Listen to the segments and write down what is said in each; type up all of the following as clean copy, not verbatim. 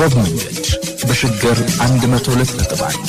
ጥበብ መንገድ በሽገር 102.1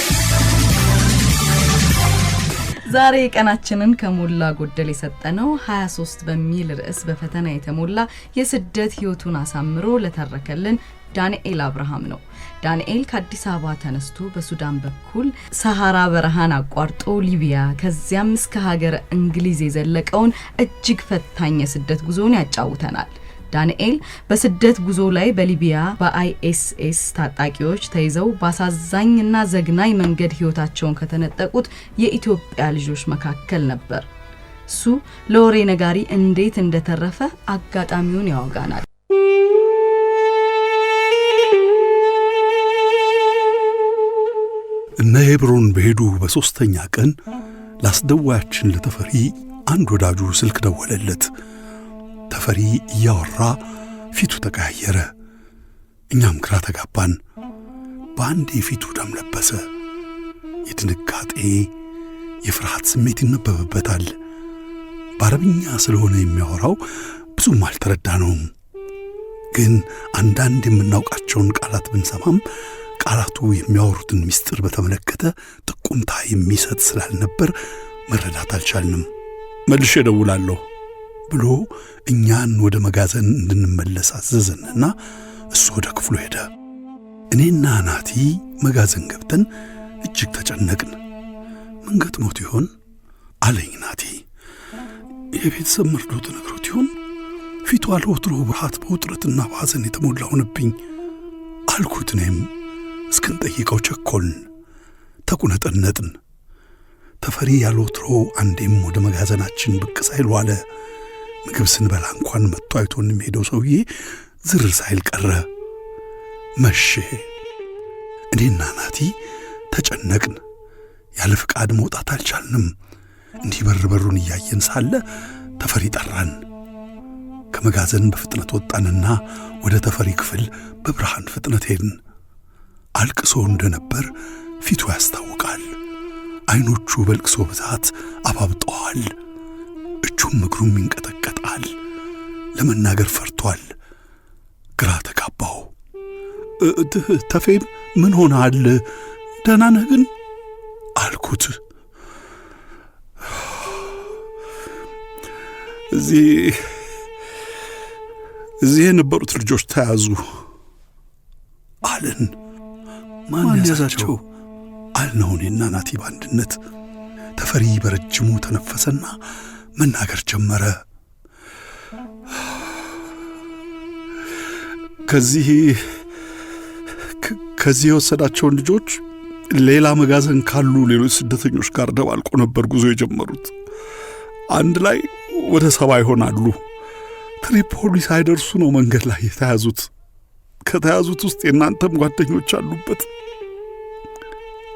ዛሬ ቀናችንን ከሞላ ጎደል የሰጠነው 23 በሚል ርዕስ በፈተና የተሞላ የስደት ህይወቱን አሳምሮ ለተረከልን ዳንኤል አብርሃም ነው። ዳንኤል ከአዲስ አበባ ተነስቶ በሱዳን በኩል ሰሃራ በረሃን አቋርጦ ሊቢያ ከዚያም እስከ ሀገር እንግሊዝ የዘለቀውን እጅግ ፈታኝ የስደት ጉዞን ያጫውተናል። ዳንኤል በስደት ጉዞ ላይ በሊቢያ በአይኤስኤስ ታጣቂዎች ተይዘው ባሳዛኝና ዘግናኝ መንገድ ህይወታቸውን ከተነጠቁት የኢትዮጵያ ልጆች መካከል ነበር። እሱ ለወሬ ነጋሪ እንዴት እንደተረፈ አጋጣሚውን ያወጋናል። እነ ሄብሮን በሄዱ በሶስተኛ ቀን ላስደዋያችን ለተፈሪ አንድ ወዳጁ ስልክ ደወለለት። ተፈሪ እያወራ ፊቱ ተቀያየረ። እኛም ግራ ተጋባን። በአንዴ ፊቱ ደም ለበሰ። የድንጋጤ የፍርሃት ስሜት ይነበብበታል። በአረብኛ ስለሆነ የሚያወራው ብዙም አልተረዳነውም። ግን አንዳንድ የምናውቃቸውን ቃላት ብንሰማም ቃላቱ የሚያወሩትን ምስጢር በተመለከተ ጥቁምታ የሚሰጥ ስላልነበር መረዳት አልቻልንም። መልሼ እደውላለሁ ብሎ እኛን ወደ መጋዘን እንድንመለስ አዘዘንና እሱ ወደ ክፍሉ ሄደ። እኔና ናቲ መጋዘን ገብተን እጅግ ተጨነቅን። ምን ገጥሞት ይሆን አለኝ ናቲ። የቤተሰብ መርዶ ተነግሮት ይሆን? ፊቱ አልወትሮ ብርሃት በውጥረትና በሐዘን የተሞላ ሆነብኝ አልኩት። እኔም እስክንጠይቀው ቸኮልን፣ ተቁነጠነጥን። ተፈሪ ያልወትሮ አንዴም ወደ መጋዘናችን ብቅ ሳይል ዋለ። ምግብ ስንበላ እንኳን መጥቶ አይቶን የሚሄደው ሰውዬ ዝር ሳይል ቀረ። መሸ። እኔና ናቲ ተጨነቅን። ያለ ፍቃድ መውጣት አልቻልንም። እንዲህ በሩን እያየን ሳለ ተፈሪ ጠራን። ከመጋዘን በፍጥነት ወጣንና ወደ ተፈሪ ክፍል በብርሃን ፍጥነት ሄድን። አልቅሶ እንደነበር ፊቱ ያስታውቃል። አይኖቹ በልቅሶ ብዛት አባብጠዋል። እጁም እግሩም ይንቀጠቀጣል። ለመናገር ፈርቷል። ግራ ተጋባው። ተፌም ምን ሆነሃል? ደህና ነህ ግን አልኩት። እዚህ የነበሩት ልጆች ተያዙ አለን። ማን ያዛቸው አልነው እኔና ናቲ በአንድነት። ተፈሪ በረጅሙ ተነፈሰና መናገር ጀመረ። ከዚህ የወሰዳቸውን ልጆች ሌላ መጋዘን ካሉ ሌሎች ስደተኞች ጋር ደባልቆ ነበር ጉዞ የጀመሩት። አንድ ላይ ወደ 70 ይሆናሉ። ትሪፖሊ ሳይደርሱ ነው መንገድ ላይ የተያዙት። ከተያዙት ውስጥ የናንተም ጓደኞች አሉበት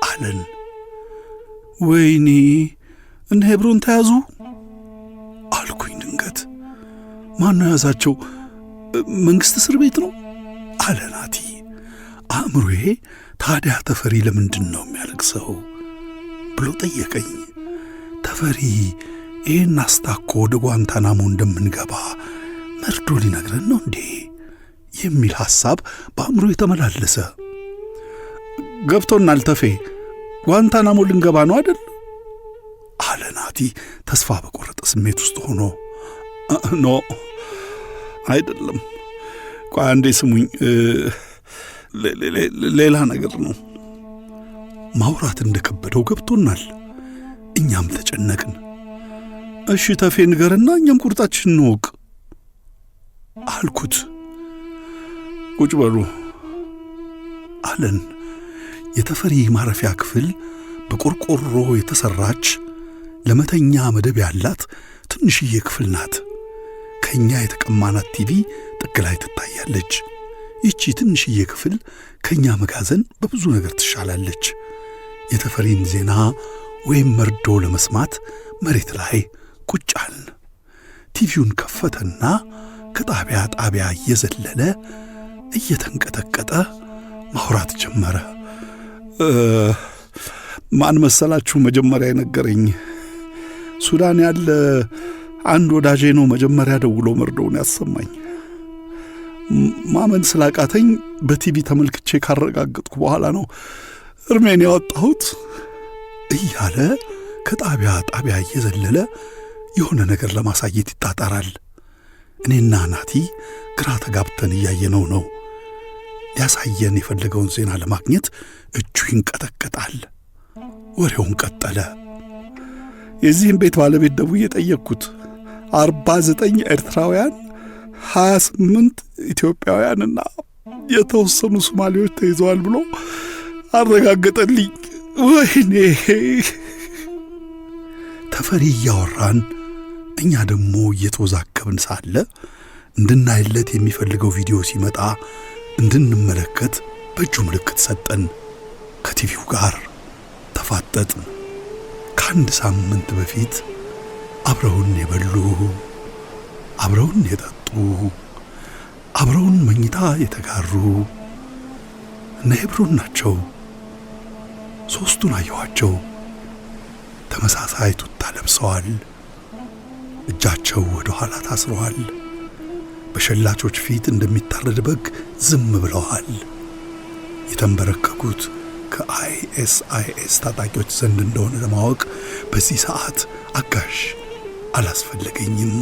አለን። ወይኔ እነ ሄብሮን ተያዙ አልኩኝ ድንገት። ማን ነው ያዛቸው? መንግስት እስር ቤት ነው አለ ናቲ። አእምሮዬ ታዲያ ተፈሪ ለምንድን ነው የሚያለቅሰው ብሎ ጠየቀኝ። ተፈሪ ይህን አስታኮ ወደ ጓንታናሞ እንደምንገባ መርዶ ሊነግረን ነው እንዴ የሚል ሐሳብ በአእምሮ የተመላለሰ። ገብቶናል ተፌ፣ ጓንታናሞ ልንገባ ነው አይደል አለ ናቲ ተስፋ በቆረጠ ስሜት ውስጥ ሆኖ። ኖ አይደለም፣ ቆይ አንዴ ስሙኝ፣ ሌላ ነገር ነው። ማውራት እንደከበደው ገብቶናል። እኛም ተጨነቅን። እሺ ተፌ ንገርና እኛም ቁርጣችን እንወቅ አልኩት። ቁጭ በሉ አለን። የተፈሪ ማረፊያ ክፍል በቆርቆሮ የተሰራች ለመተኛ መደብ ያላት ትንሽዬ ክፍል ናት። ከኛ የተቀማናት ቲቪ ጥግ ላይ ትታያለች። ይቺ ትንሽዬ ክፍል ከኛ መጋዘን በብዙ ነገር ትሻላለች። የተፈሪን ዜና ወይም መርዶ ለመስማት መሬት ላይ ቁጭ አልን። ቲቪውን ከፈተና ከጣቢያ ጣቢያ እየዘለለ እየተንቀጠቀጠ ማውራት ጀመረ። ማን መሰላችሁ መጀመሪያ የነገረኝ? ሱዳን ያለ አንድ ወዳጄ ነው መጀመሪያ ደውሎ መርዶውን ያሰማኝ። ማመን ስላቃተኝ በቲቪ ተመልክቼ ካረጋገጥኩ በኋላ ነው እርሜን ያወጣሁት እያለ ከጣቢያ ጣቢያ እየዘለለ የሆነ ነገር ለማሳየት ይጣጣራል። እኔና ናቲ ግራ ተጋብተን እያየነው ነው። ሊያሳየን የፈለገውን ዜና ለማግኘት እጁ ይንቀጠቀጣል። ወሬውን ቀጠለ። የዚህም ቤት ባለቤት ደውዬ ጠየቅኩት። 49 ኤርትራውያን 28 ኢትዮጵያውያንና የተወሰኑ ሶማሌዎች ተይዘዋል ብሎ አረጋገጠልኝ። ወይኔ ተፈሪ እያወራን እኛ ደግሞ እየተወዛገብን ሳለ እንድናይለት የሚፈልገው ቪዲዮ ሲመጣ እንድንመለከት በእጁ ምልክት ሰጠን። ከቲቪው ጋር ተፋጠጥን። ከአንድ ሳምንት በፊት አብረውን የበሉ፣ አብረውን የጠጡ፣ አብረውን መኝታ የተጋሩ እነ ሄብሮን ናቸው። ሦስቱን አየኋቸው። ተመሳሳይ ቱታ ለብሰዋል። እጃቸው ወደ ኋላ ታስረዋል። በሸላቾች ፊት እንደሚታረድ በግ ዝም ብለዋል። የተንበረከኩት ከአይኤስአይኤስ ታጣቂዎች ዘንድ እንደሆነ ለማወቅ በዚህ ሰዓት አጋዥ አላስፈለገኝም።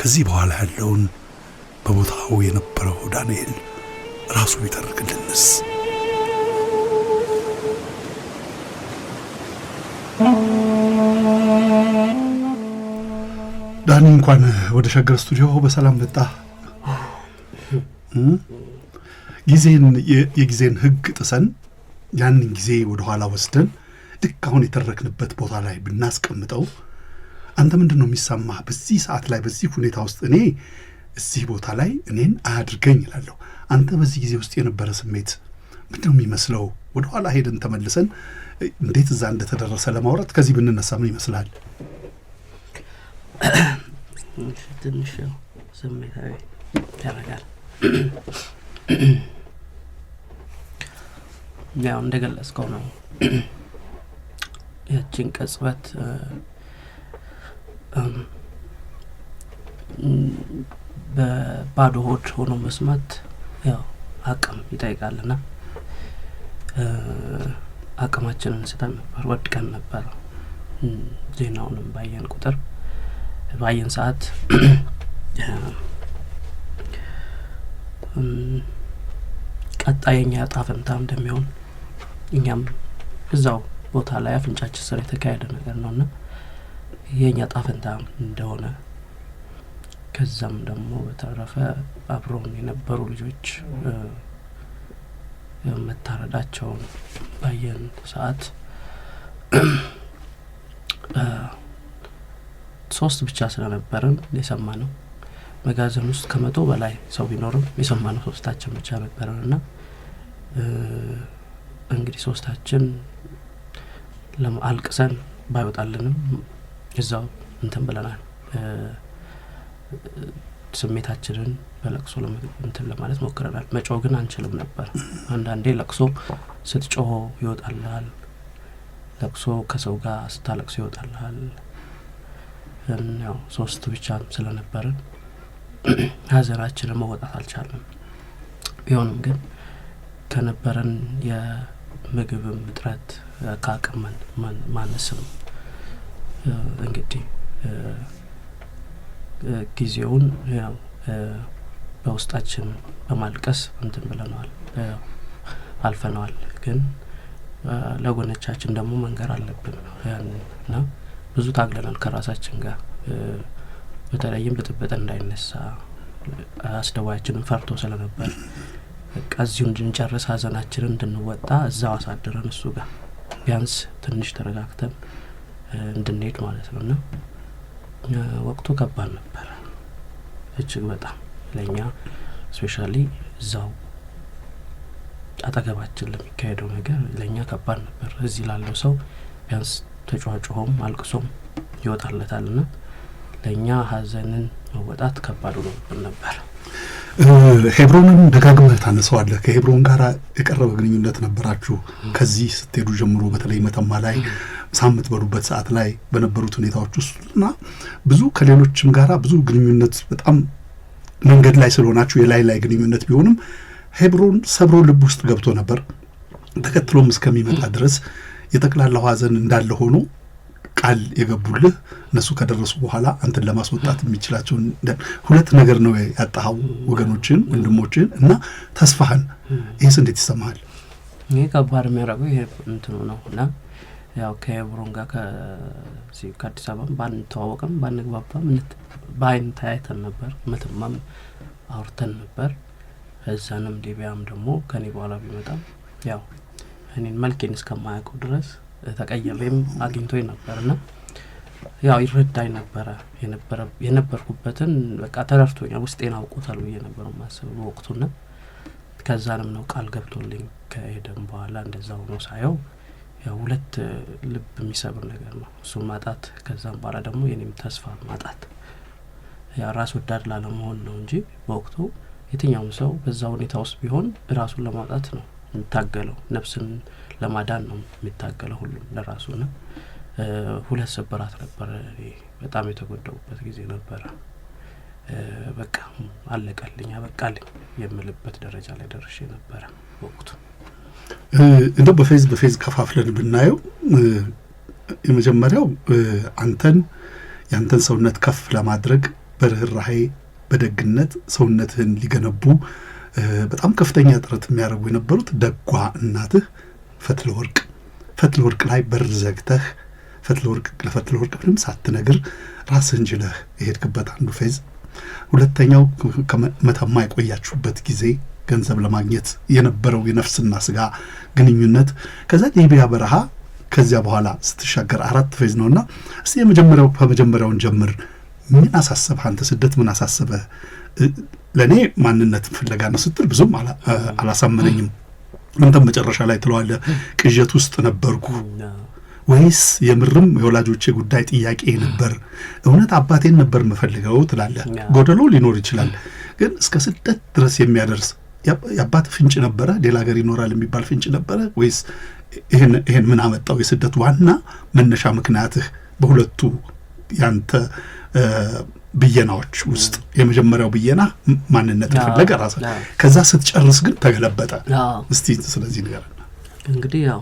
ከዚህ በኋላ ያለውን በቦታው የነበረው ዳንኤል ራሱ ቢተርክልንስ? ዳኒ እንኳን ወደ ሸገር ስቱዲዮ በሰላም መጣ። የጊዜን ሕግ ጥሰን ያንን ጊዜ ወደ ኋላ ወስደን ልክ አሁን የተረክንበት ቦታ ላይ ብናስቀምጠው አንተ ምንድነው የሚሰማህ? በዚህ ሰዓት ላይ በዚህ ሁኔታ ውስጥ እኔ እዚህ ቦታ ላይ እኔን አያድርገኝ እላለሁ። አንተ በዚህ ጊዜ ውስጥ የነበረ ስሜት ምንድነው የሚመስለው? ወደ ኋላ ሄደን ተመልሰን እንዴት እዛ እንደተደረሰ ለማውራት ከዚህ ብንነሳ ምን ይመስላል? ትንሽ ስሜታዊ ያደርጋል። ያው እንደገለጽከው ነው። ያችን ቅጽበት በባዶ ሆድ ሆኖ መስማት ያው አቅም ይጠይቃልና አቅማችንን ስተን ነበር፣ ወድቀን ነበር። ዜናውንም ባየን ቁጥር ባየን ሰዓት ቀጣይኛ ጣፈንታ እንደሚሆን እኛም እዛው ቦታ ላይ አፍንጫችን ስር የተካሄደ ነገር ነውና የኛ ጣፈንታ እንደሆነ ከዛም ደግሞ በተረፈ አብሮን የነበሩ ልጆች መታረዳቸውን ባየን ሰዓት 3 ብቻ ስለነበርን የሰማነው መጋዘን ውስጥ ከ100 በላይ ሰው ቢኖርም የሰማነው 3ታችን ብቻ ነበርና እንግዲህ 3ታችን ለማልቀሰን ባይወጣልንም እዛው እንትን ብለናል። ስሜታችንን በለቅሶ ለማለት ሞክረናል። መጮህ ግን አንችልም ነበር። አንዳንዴ ለቅሶ ስትጮህ ይወጣልሃል፣ ለቅሶ ከሰው ጋር ስታለቅሶ ይወጣልሃል። ያው 3 ብቻ ስለነበርን ሀዘናችንን መወጣት አልቻልንም። ቢሆንም ግን ከነበረን የምግብም እጥረት ከአቅም ማነስም እንግዲህ ጊዜውን ያው በውስጣችን በማልቀስ እንትን ብለናል፣ አልፈናል። ግን ለጎነቻችን ደግሞ መንገር አለብን ያንና ብዙ ታግለናል ከራሳችን ጋር። በተለይም ብጥብጥ እንዳይነሳ አስደዋያችንን ፈርቶ ስለነበር በቃ እዚሁ እንድንጨርስ ሀዘናችንን እንድንወጣ እዛው አሳድረን እሱ ጋር ቢያንስ ትንሽ ተረጋግተን እንድንሄድ ማለት ነውና ወቅቱ ከባድ ነበር እጅግ በጣም ለኛ ስፔሻሊ እዛው አጠገባችን ለሚካሄደው ነገር ለኛ ከባድ ነበር። እዚህ ላለው ሰው ቢያንስ ተጫዋቾም አልቅሶም ይወጣለታልና ለኛ ሀዘንን መወጣት ከባድ ነበር። ሄብሮንን ደጋግመህ ታነሳዋለህ። ከሄብሮን ጋር የቀረበ ግንኙነት ነበራችሁ ከዚህ ስትሄዱ ጀምሮ፣ በተለይ መተማ ላይ ሳምንት በሉበት ሰዓት ላይ በነበሩት ሁኔታዎች ውስጥና ብዙ ከሌሎችም ጋራ ብዙ ግንኙነት በጣም መንገድ ላይ ስለሆናችሁ የላይ ግንኙነት ቢሆንም ሄብሮን ሰብሮ ልብ ውስጥ ገብቶ ነበር። ተከትሎም እስከሚመጣ ድረስ የጠቅላላው ሐዘን እንዳለ ሆኖ ቃል የገቡልህ እነሱ ከደረሱ በኋላ አንተን ለማስወጣት የሚችላቸው ሁለት ነገር ነው ያጣው ወገኖችን ወንድሞችን እና ተስፋህን። ይሄስ እንዴት ይሰማሃል? ይሄ ከባድ የሚያደርገው ይሄ እንትኑ ነውና ያው ከሄብሮን ጋር ከአዲስ አበባ ባንተዋወቅም ባንግባባም በአይን ተያይተን ነበር፣ ምትማም አውርተን ነበር። እዛንም ሊቢያም ደግሞ ከኔ በኋላ ቢመጣም ያው እኔን መልኬን እስከማያውቀው ድረስ ተቀየረም አግኝቶኝ ነበርና ያው ይረዳኝ ነበር የነበርኩበትን በቃ ተረድቶኛል፣ ውስጤን አውቆታል ብዬ ነበር ማሰብ በወቅቱና ከዛንም ነው ቃል ገብቶልኝ ከሄደም በኋላ እንደዛው ነው ሳየው ያው ሁለት ልብ የሚሰብር ነገር ነው እሱ ማጣት። ከዛም በኋላ ደግሞ የኔም ተስፋ ማጣት ያ ራስ ወዳድ ላለመሆን ነው እንጂ በወቅቱ የትኛውም ሰው በዛ ሁኔታ ውስጥ ቢሆን ራሱን ለማውጣት ነው የሚታገለው፣ ነፍስን ለማዳን ነው የሚታገለው ሁሉም ለራሱና ሁለት ስብራት ነበር። በጣም የተጎዳውበት ጊዜ ነበር። በቃ አለቀልኝ አበቃልኝ የምልበት ደረጃ ላይ ደርሼ ነበር ወቅቱ። እንደው በፌዝ ከፋፍለን ብናየው የመጀመሪያው ያንተን ሰውነት ከፍ ለማድረግ በርህራሄ በደግነት ሰውነትህን ሊገነቡ በጣም ከፍተኛ ጥረት የሚያደርጉ የነበሩት ደጓ እናትህ ፈትለወርቅ ላይ በር ዘግተህ ለፈትለወርቅ ምንም ሳትነግር ራስህን ችለህ የሄድክበት አንዱ ፌዝ። ሁለተኛው ከመተማ የቆያችሁበት ጊዜ ገንዘብ ለማግኘት የነበረው የነፍስና ስጋ ግንኙነት፣ ከዛ ሊቢያ በረሃ፣ ከዚያ በኋላ ስትሻገር 4 ፌዝ ነውና እስቲ ከመጀመሪያውን ጀምር። ምን አሳሰበህ አንተ? ስደት ምን አሳሰበህ? ለኔ ማንነት ፍለጋ ነው ስትል ብዙም አላሳመነኝም። አንተም መጨረሻ ላይ ትለዋለህ ቅዠት ውስጥ ነበርኩ ወይስ የምርም የወላጆቼ ጉዳይ ጥያቄ ነበር፣ እውነት አባቴን ነበር መፈልገው ትላለህ። ጎደሎ ሊኖር ይችላል፣ ግን እስከ ስደት ድረስ የሚያደርስ የአባት ፍንጭ ነበረ? ሌላ ሀገር ይኖራል የሚባል ፍንጭ ነበረ ወይስ ይሄን ምን አመጣው? የስደት ዋና መነሻ ምክንያትህ በሁለቱ ያንተ ብየናዎች ውስጥ የመጀመሪያው ብየና ማንነት ፈለገ ራስ፣ ከዛ ስትጨርስ ግን ተገለበጠ። እስቲ ስለዚህ ነገር እንግዲህ ያው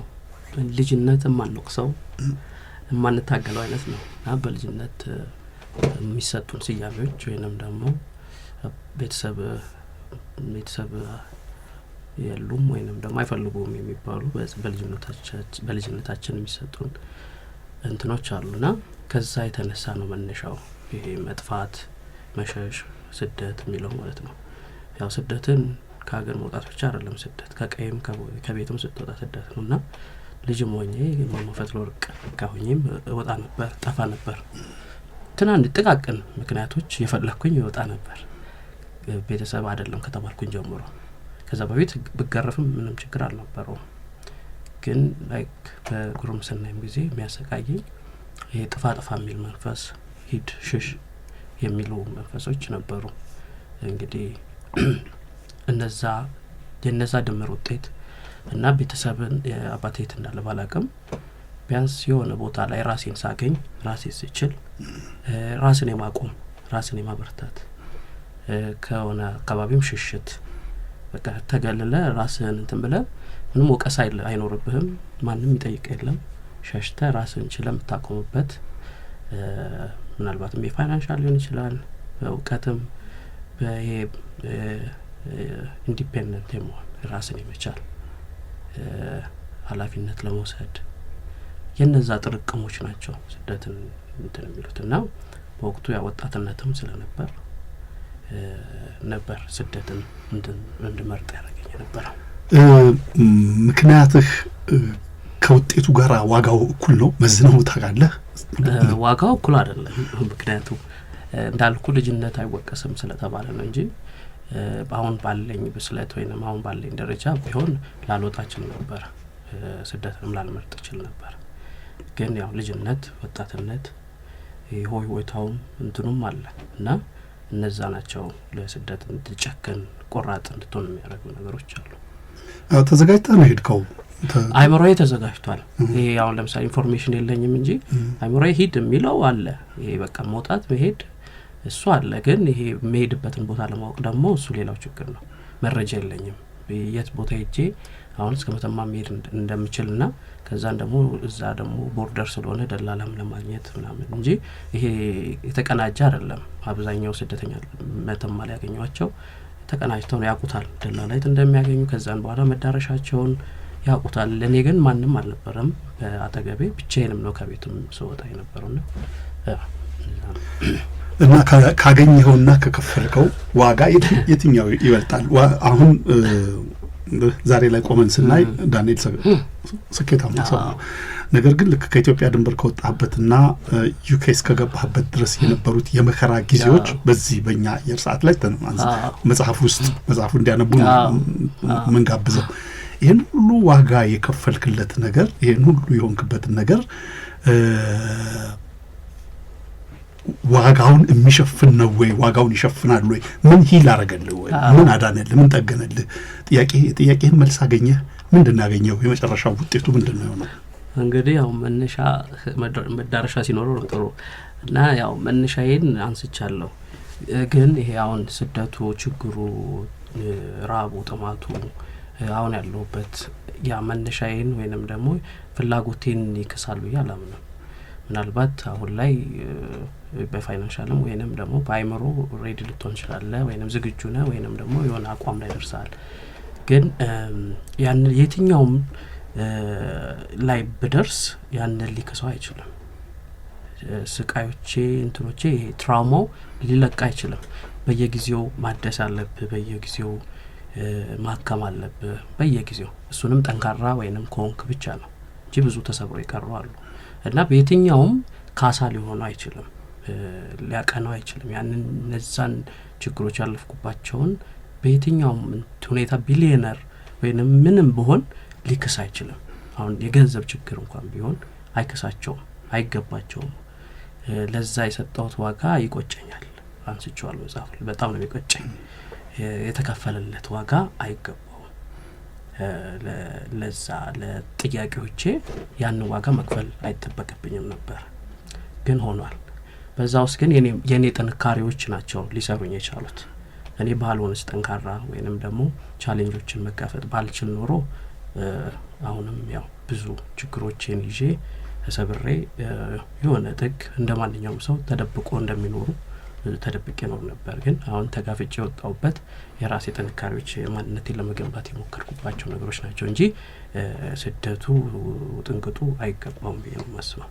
ልጅነት የማንወቅሰው የማንታገለው አይነት ነው። በልጅነት የሚሰጡን ስያሜዎች ወይንም ደግሞ ቤተሰብ የሉም ወይንም ደግሞ አይፈልጉም የሚባሉ በልጅነታችን የሚሰጡን እንትኖች አሉና ከዛ የተነሳ ነው መነሻው ይሄ መጥፋት፣ መሸሽ፣ ስደት የሚለው ማለት ነው። ያው ስደትን ከሀገር መውጣት ብቻ አይደለም ስደት፣ ከቀይም ከቤትም ስትወጣ ስደት ነውና ልጅም ሆኜ ፈትለወርቅ ካሁኝም ወጣ ነበር፣ ጠፋ ነበር። ትናንሽ ጥቃቅን ምክንያቶች የፈለኩኝ ይወጣ ነበር። ቤተሰብ አይደለም ከተባልኩኝ ጀምሮ ከዛ በፊት ብገረፍም ምንም ችግር አልነበረውም። ግን ላይክ በጉርምስናም ጊዜ የሚያሰቃየኝ ይሄ ጥፋ የሚል መንፈስ፣ ሂድ ሽሽ የሚሉ መንፈሶች ነበሩ። እንግዲህ የነዛ ድምር ውጤት እና ቤተሰብን አባቴት እንዳለ ባላቅም ቢያንስ የሆነ ቦታ ላይ ራሴን ሳገኝ ራሴን ስችል ራስን የማቆም ራስን የማበርታት ከሆነ አካባቢም ሽሽት በቃ ተገልለ ራስን እንትን ብለ ምንም ወቀሳ አይኖርብህም፣ ማንም ይጠይቅ የለም። ሸሽተ ራስን ችለ የምታቆምበት ምናልባትም የፋይናንሻል ሊሆን ይችላል፣ በእውቀትም በይሄ ኢንዲፔንደንት የመሆን ራስን የመቻል ኃላፊነት ለመውሰድ የነዛ ጥርቅሞች ናቸው ስደትን እንትን የሚሉትና በወቅቱ ያወጣትነትም ስለነበር ነበር ስደትን እንድመርጥ ያደረገኝ ነበር። ምክንያትህ ከውጤቱ ጋር ዋጋው እኩል ነው መዝነው ታውቃለህ? ዋጋው እኩል አይደለም። ምክንያቱ እንዳልኩ ልጅነት አይወቀስም ስለተባለ ነው እንጂ አሁን ባለኝ ብስለት ወይንም አሁን ባለኝ ደረጃ ቢሆን ላልወጣችን ነበር፣ ስደትንም ላልመርጥ ይችል ነበር። ግን ያው ልጅነት ወጣትነት ሆይታውም እንትኑም አለ እና እነዛ ናቸው ለስደት እንድጨክን ቆራጥ እንድትሆን የሚያደርጉ ነገሮች አሉ። ተዘጋጅተህ ነው ሄድከው? አይምሮዬ ተዘጋጅቷል። ይሄ አሁን ለምሳሌ ኢንፎርሜሽን የለኝም እንጂ አይምሮዬ ሂድ የሚለው አለ። ይሄ በቃ መውጣት መሄድ እሱ አለ። ግን ይሄ መሄድበትን ቦታ ለማወቅ ደግሞ እሱ ሌላው ችግር ነው። መረጃ የለኝም የት ቦታ ሄጄ አሁን እስከ መተማ መሄድ እንደምችልና ከዛን ደግሞ እዛ ደግሞ ቦርደር ስለሆነ ደላላም ለማግኘት ምናምን እንጂ ይሄ የተቀናጀ አይደለም። አብዛኛው ስደተኛ መተማ ላይ ያገኙዋቸው ተቀናጅተው ያቁታል ደላላይት እንደሚያገኙ ከዛን በኋላ መዳረሻቸውን ያቁታል። ለኔ ግን ማንም አልነበረም በአጠገቤ ብቻዬንም ነው ከቤቱም ስወጣ የነበረውና እና ካገኘውና ከከፈልከው ዋጋ የትኛው ይበልጣል? አሁን ዛሬ ላይ ቆመን ስናይ ዳንኤል ስኬታማ ሰው ነው። ነገር ግን ልክ ከኢትዮጵያ ድንበር ከወጣህበትና ዩኬ እስከገባህበት ድረስ የነበሩት የመከራ ጊዜዎች በዚህ በእኛ አየር ሰዓት ላይ መጽሐፉ እንዲያነቡ ምን ጋብዘው ይህን ሁሉ ዋጋ የከፈልክለት ነገር ይህን ሁሉ የሆንክበትን ነገር ዋጋውን የሚሸፍን ነው ወይ? ዋጋውን ይሸፍናል ወይ? ምን ሂል አረገልህ ወይ? ምን አዳነልህ? ምን ጠገነልህ? ጥያቄህን መልስ አገኘህ? ምንድን ያገኘው? የመጨረሻው ውጤቱ ምንድን ነው? እንግዲህ ያው መዳረሻ ሲኖረው ነው ጥሩ እና ያው መነሻዬን አንስቻለሁ። ግን ይሄ አሁን ስደቱ፣ ችግሩ፣ ራቡ፣ ጥማቱ አሁን ያለሁበት ያ መነሻዬን ወይንም ደግሞ ፍላጎቴን ይከሳሉ ያላምነው። ምናልባት አሁን ላይ በፋይናንሻልም ወይንም ደግሞ በአይምሮ ሬዲ ልትሆን ይችላል ወይንም ዝግጁ ነህ ወይንም ደግሞ የሆነ አቋም ላይ ደርሰሃል። ግን ያን የትኛውም ላይ ብደርስ ያን ሊከሰው አይችልም። ስቃዮቼ እንትኖቼ ትራውማው ሊለቅ አይችልም። በየጊዜው ማደስ አለብህ፣ በየጊዜው ማከም አለብህ በየጊዜው። እሱንም ጠንካራ ወይንም ኮንክ ብቻ ነው እንጂ ብዙ ተሰብሮ ይቀሩ አሉ እና በየትኛውም ካሳ ሊሆኑ አይችልም፣ ሊያቀናው አይችልም። ያንን እነዛን ችግሮች ያለፍኩባቸውን በየትኛውም ሁኔታ ቢሊየነር ወይንም ምንም ቢሆን ሊክስ አይችልም። አሁን የገንዘብ ችግር እንኳን ቢሆን አይከሳቸውም፣ አይገባቸውም። ለዛ የሰጠሁት ዋጋ ይቆጨኛል። አንስቼዋል መጽሐፍ በጣም ነው የሚቆጨኝ። የተከፈለለት ዋጋ አይገባውም። ለዛ ለጥያቄዎቼ ያን ዋጋ መክፈል አይጠበቅብኝም ነበር፣ ግን ሆኗል። በዛ ውስጥ ግን የኔ ጥንካሬዎች ናቸው ሊሰሩኝ የቻሉት። እኔ ባልሆንስ ጠንካራ ወይንም ደግሞ ቻሌንጆችን መጋፈጥ ባልችል ኖሮ አሁንም ያው ብዙ ችግሮችን ይዤ ተሰብሬ የሆነ ጥግ እንደማንኛውም ሰው ተደብቆ እንደሚኖሩ ተደብቄ ነው ነበር። ግን አሁን ተጋፍጬ የወጣሁበት የራሴ ጥንካሬዎች ማንነቴን ለመገንባት የሞከርኩባቸው ነገሮች ናቸው እንጂ ስደቱ ጥንቅጡ አይገባውም ብዬ ነው የማስበው።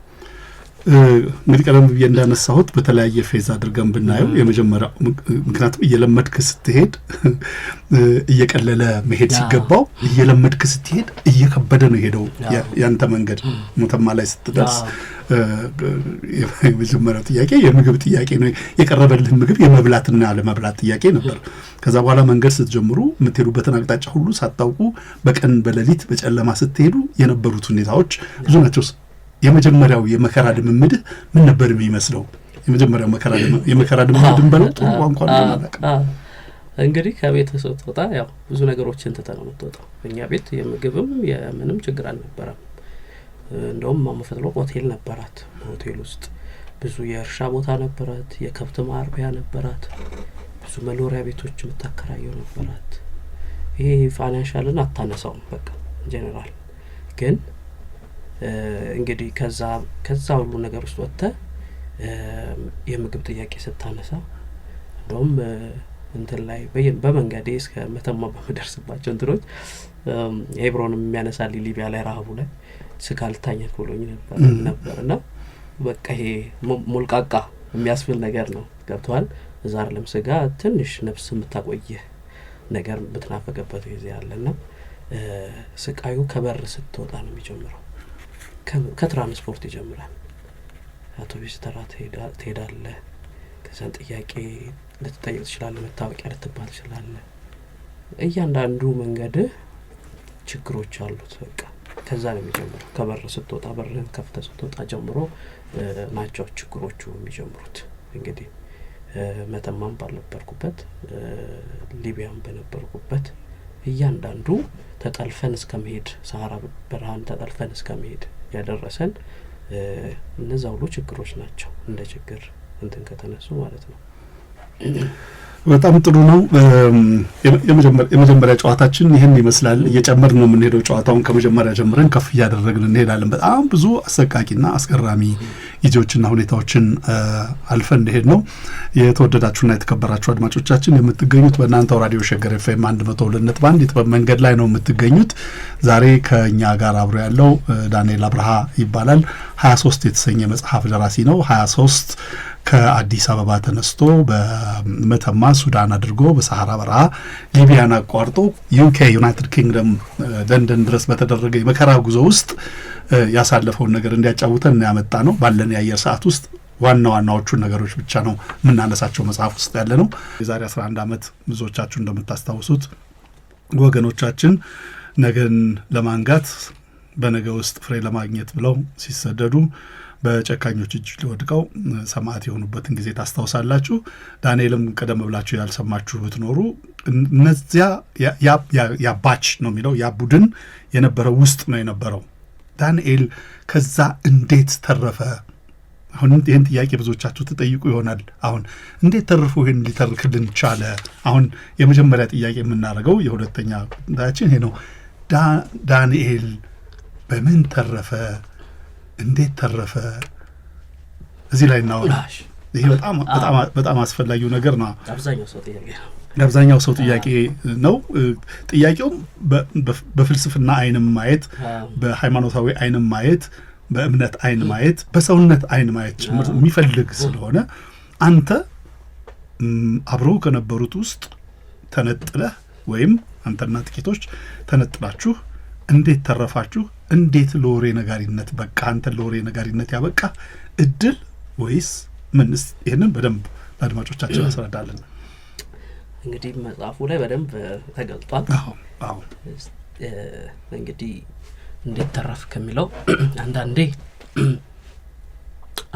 እንግዲህ ቀደም ብዬ እንዳነሳሁት በተለያየ ፌዝ አድርገን ብናየው የመጀመሪያው ምክንያቱም እየለመድክ ስትሄድ እየቀለለ መሄድ ሲገባው እየለመድክ ስትሄድ እየከበደ ነው ሄደው ያንተ መንገድ መተማ ላይ ስትደርስ የመጀመሪያው ጥያቄ የምግብ ጥያቄ ነው። የቀረበልህ ምግብ የመብላትና ያለመብላት ጥያቄ ነበር። ከዛ በኋላ መንገድ ስትጀምሩ የምትሄዱበትን አቅጣጫ ሁሉ ሳታውቁ በቀን በሌሊት በጨለማ ስትሄዱ የነበሩት ሁኔታዎች ብዙ ናቸው። የመጀመሪያው የመከራ ልምምድህ ምን ነበር የሚመስለው? የመጀመሪያው የመከራ ልምምድን በለው ጥሩ ቋንቋ ነው። እንግዲህ ከቤት ስትወጣ ያው ብዙ ነገሮችን ትተህ ነው የምትወጣው። እኛ ቤት የምግብም የምንም ችግር አልነበረም። እንደውም ማመፈትሎ ሆቴል ነበራት። በሆቴል ውስጥ ብዙ የእርሻ ቦታ ነበራት፣ የከብት ማርቢያ ነበራት፣ ብዙ መኖሪያ ቤቶች የምታከራየው ነበራት። ይሄ ፋይናንሻልን አታነሳውም በቃ ጄኔራል። ግን እንግዲህ ከዛ ሁሉ ነገር ውስጥ ወጥተህ የምግብ ጥያቄ ስታነሳ እንደውም እንትን ላይ በመንገዴ እስከ መተማ በመደርስባቸው እንትኖች ኤብሮንም የሚያነሳልኝ ሊቢያ ላይ ረሃቡ ላይ ስጋ ልታኘክ ብሎኝ ነበርና በቃ ይሄ ሞልቃቃ የሚያስብል ነገር ነው። ገብቷል። እዛ አይደለም ስጋ ትንሽ ነፍስ የምታቆየህ ነገር ብትናፈቀበት ጊዜ አለና ስቃዩ ከበር ስትወጣ ነው የሚጀምረው። ከትራንስፖርት ይጀምራል። አውቶቡስ ተራ ትሄዳለህ። ከዛን ጥያቄ ልትጠይቅ ትችላለህ፣ መታወቂያ ልትባል ትችላለህ። እያንዳንዱ መንገድህ ችግሮች አሉት። በቃ ከዛ ነው የሚጀምረው። ከበር ስትወጣ በርን ከፍተህ ስትወጣ ጀምሮ ናቸው ችግሮቹ የሚጀምሩት። እንግዲህ መተማም ባልነበርኩበት ሊቢያም በነበርኩበት እያንዳንዱ ተጠልፈን እስከመሄድ ሰሃራ በረሃን ተጠልፈን እስከመሄድ ያደረሰን እነዛ ሁሉ ችግሮች ናቸው። እንደ ችግር እንትን ከተነሱ ማለት ነው። በጣም ጥሩ ነው። የመጀመሪያ ጨዋታችን ይህን ይመስላል። እየጨመርን ነው የምንሄደው። ጨዋታውን ከመጀመሪያ ጀምረን ከፍ እያደረግን እንሄዳለን። በጣም ብዙ አሰቃቂና አስገራሚ ጊዜዎችና ሁኔታዎችን አልፈን እንደሄድ ነው። የተወደዳችሁና የተከበራችሁ አድማጮቻችን የምትገኙት በእናንተው ራዲዮ ሸገር ኤፍኤም 102.1 የጥበብ መንገድ ላይ ነው የምትገኙት። ዛሬ ከኛ ጋር አብሮ ያለው ዳንኤል አብርሃ ይባላል። 23 የተሰኘ መጽሐፍ ደራሲ ነው። 23 ከአዲስ አበባ ተነስቶ በመተማ ሱዳን አድርጎ በሰሃራ በረሃ ሊቢያን አቋርጦ ዩኬ ዩናይትድ ኪንግደም ለንደን ድረስ በተደረገ የመከራ ጉዞ ውስጥ ያሳለፈውን ነገር እንዲያጫውተን ያመጣ ነው። ባለን የአየር ሰዓት ውስጥ ዋና ዋናዎቹን ነገሮች ብቻ ነው የምናነሳቸው መጽሐፍ ውስጥ ያለ ነው። የዛሬ 11 ዓመት ብዙዎቻችሁ እንደምታስታውሱት ወገኖቻችን ነገን ለማንጋት በነገ ውስጥ ፍሬ ለማግኘት ብለው ሲሰደዱ በጨካኞች እጅ ሊወድቀው ሰማዕት የሆኑበትን ጊዜ ታስታውሳላችሁ። ዳንኤልም ቀደም ብላችሁ ያልሰማችሁ ብትኖሩ እነዚያ ያ ባች ነው የሚለው ያ ቡድን የነበረው ውስጥ ነው የነበረው። ዳንኤል ከዛ እንዴት ተረፈ? አሁን ይህን ጥያቄ ብዙዎቻችሁ ትጠይቁ ይሆናል። አሁን እንዴት ተርፎ ይህን ሊተርክልን ቻለ? አሁን የመጀመሪያ ጥያቄ የምናደርገው የሁለተኛ ታችን ይሄ ነው። ዳንኤል በምን ተረፈ? እንዴት ተረፈ? እዚህ ላይ እናወራ። ይሄ በጣም አስፈላጊው ነገር ነው። አብዛኛው ሰው ጥያቄ ነው። ጥያቄው በፍልስፍና አይንም ማየት፣ በሃይማኖታዊ አይንም ማየት፣ በእምነት አይን ማየት፣ በሰውነት አይን ማየት ጭምር የሚፈልግ ስለሆነ አንተ አብሮ ከነበሩት ውስጥ ተነጥለህ ወይም አንተና ጥቂቶች ተነጥላችሁ እንዴት ተረፋችሁ? እንዴት ለወሬ ነጋሪነት በቃ? አንተ ለወሬ ነጋሪነት ያበቃ እድል ወይስ ምንስ? ይህንን በደንብ ለአድማጮቻችን አስረዳለን። እንግዲህ መጽሐፉ ላይ በደንብ ተገልጧል። አዎ እንግዲህ እንዴት ተረፍ ከሚለው አንዳንዴ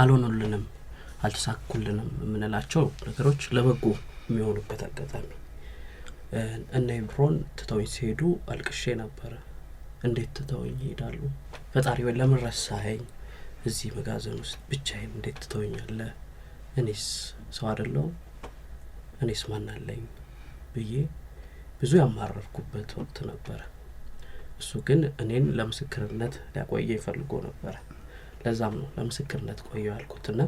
አልሆኑልንም፣ አልተሳኩልንም የምንላቸው ነገሮች ለበጎ የሚሆኑበት አጋጣሚ። እነ ሄብሮን ትተውኝ ሲሄዱ አልቅሼ ነበረ። እንዴት ትተውኝ ይሄዳሉ? ፈጣሪ ወይ ለምን ረሳኸኝ? እዚህ መጋዘን ውስጥ ብቻዬን እንዴት ትተውኛለህ? እኔስ ሰው አይደለሁ? እኔስ ማን አለኝ ብዬ ብዙ ያማረርኩበት ወቅት ነበረ። እሱ ግን እኔን ለምስክርነት ሊያቆየኝ ፈልጎ ነበረ። ለዛም ነው ለምስክርነት ቆየው ያልኩትና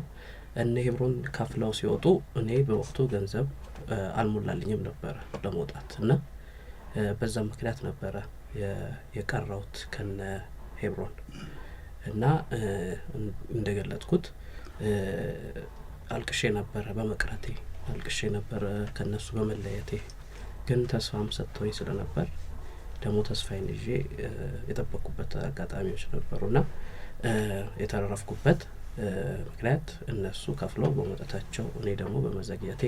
እነ ሄብሮን ከፍለው ሲወጡ እኔ በወቅቱ ገንዘብ አልሞላልኝም ነበረ ለመውጣት እና በዛ ምክንያት ነበረ የቀረውት ከነ ሄብሮን እና እንደገለጥኩት አልቅሼ ነበረ በመቅረቴ፣ አልቅሼ ነበረ ከነሱ በመለየቴ። ግን ተስፋም ሰጥቶኝ ስለነበር ደግሞ ተስፋዬን ይዤ የጠበቅኩበት አጋጣሚዎች ነበሩና የተረፍኩበት ምክንያት እነሱ ከፍለው በመውጣታቸው እኔ ደግሞ በመዘግየቴ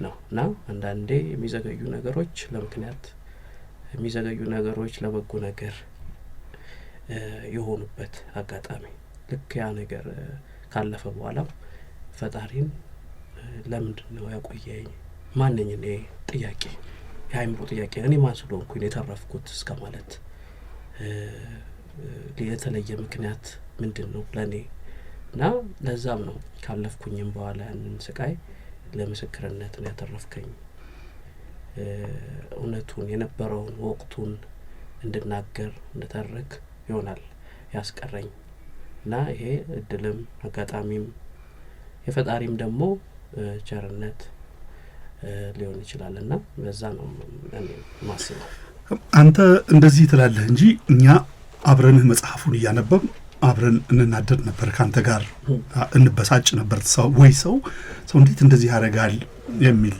ነው። እና አንዳንዴ የሚዘገዩ ነገሮች ለምክንያት የሚዘገዩ ነገሮች ለበጎ ነገር የሆኑበት አጋጣሚ ልክ ያ ነገር ካለፈ በኋላ ፈጣሪን ለምንድን ነው ያቆየኝ? ማንኝ እኔ ጥያቄ የአይምሮ ጥያቄ እኔ ማን ስለሆንኩኝ የተረፍኩት እስከ ማለት የተለየ ምክንያት ምንድን ነው ለእኔ? እና ለዛም ነው ካለፍኩኝም በኋላ ያንን ስቃይ ለምስክርነት ነው ያተረፍከኝ። እውነቱን የነበረውን ወቅቱን እንድናገር እንድተርክ ይሆናል ያስቀረኝ እና ይሄ እድልም አጋጣሚም የፈጣሪም ደግሞ ቸርነት ሊሆን ይችላልና በዛ ነው ማስበው። አንተ እንደዚህ ትላለህ እንጂ እኛ አብረን መጽሐፉን እያነበብ አብረን እንናደድ ነበር፣ ካንተ ጋር እንበሳጭ ነበር። ሰው እንዴት እንደዚህ ያደርጋል የሚል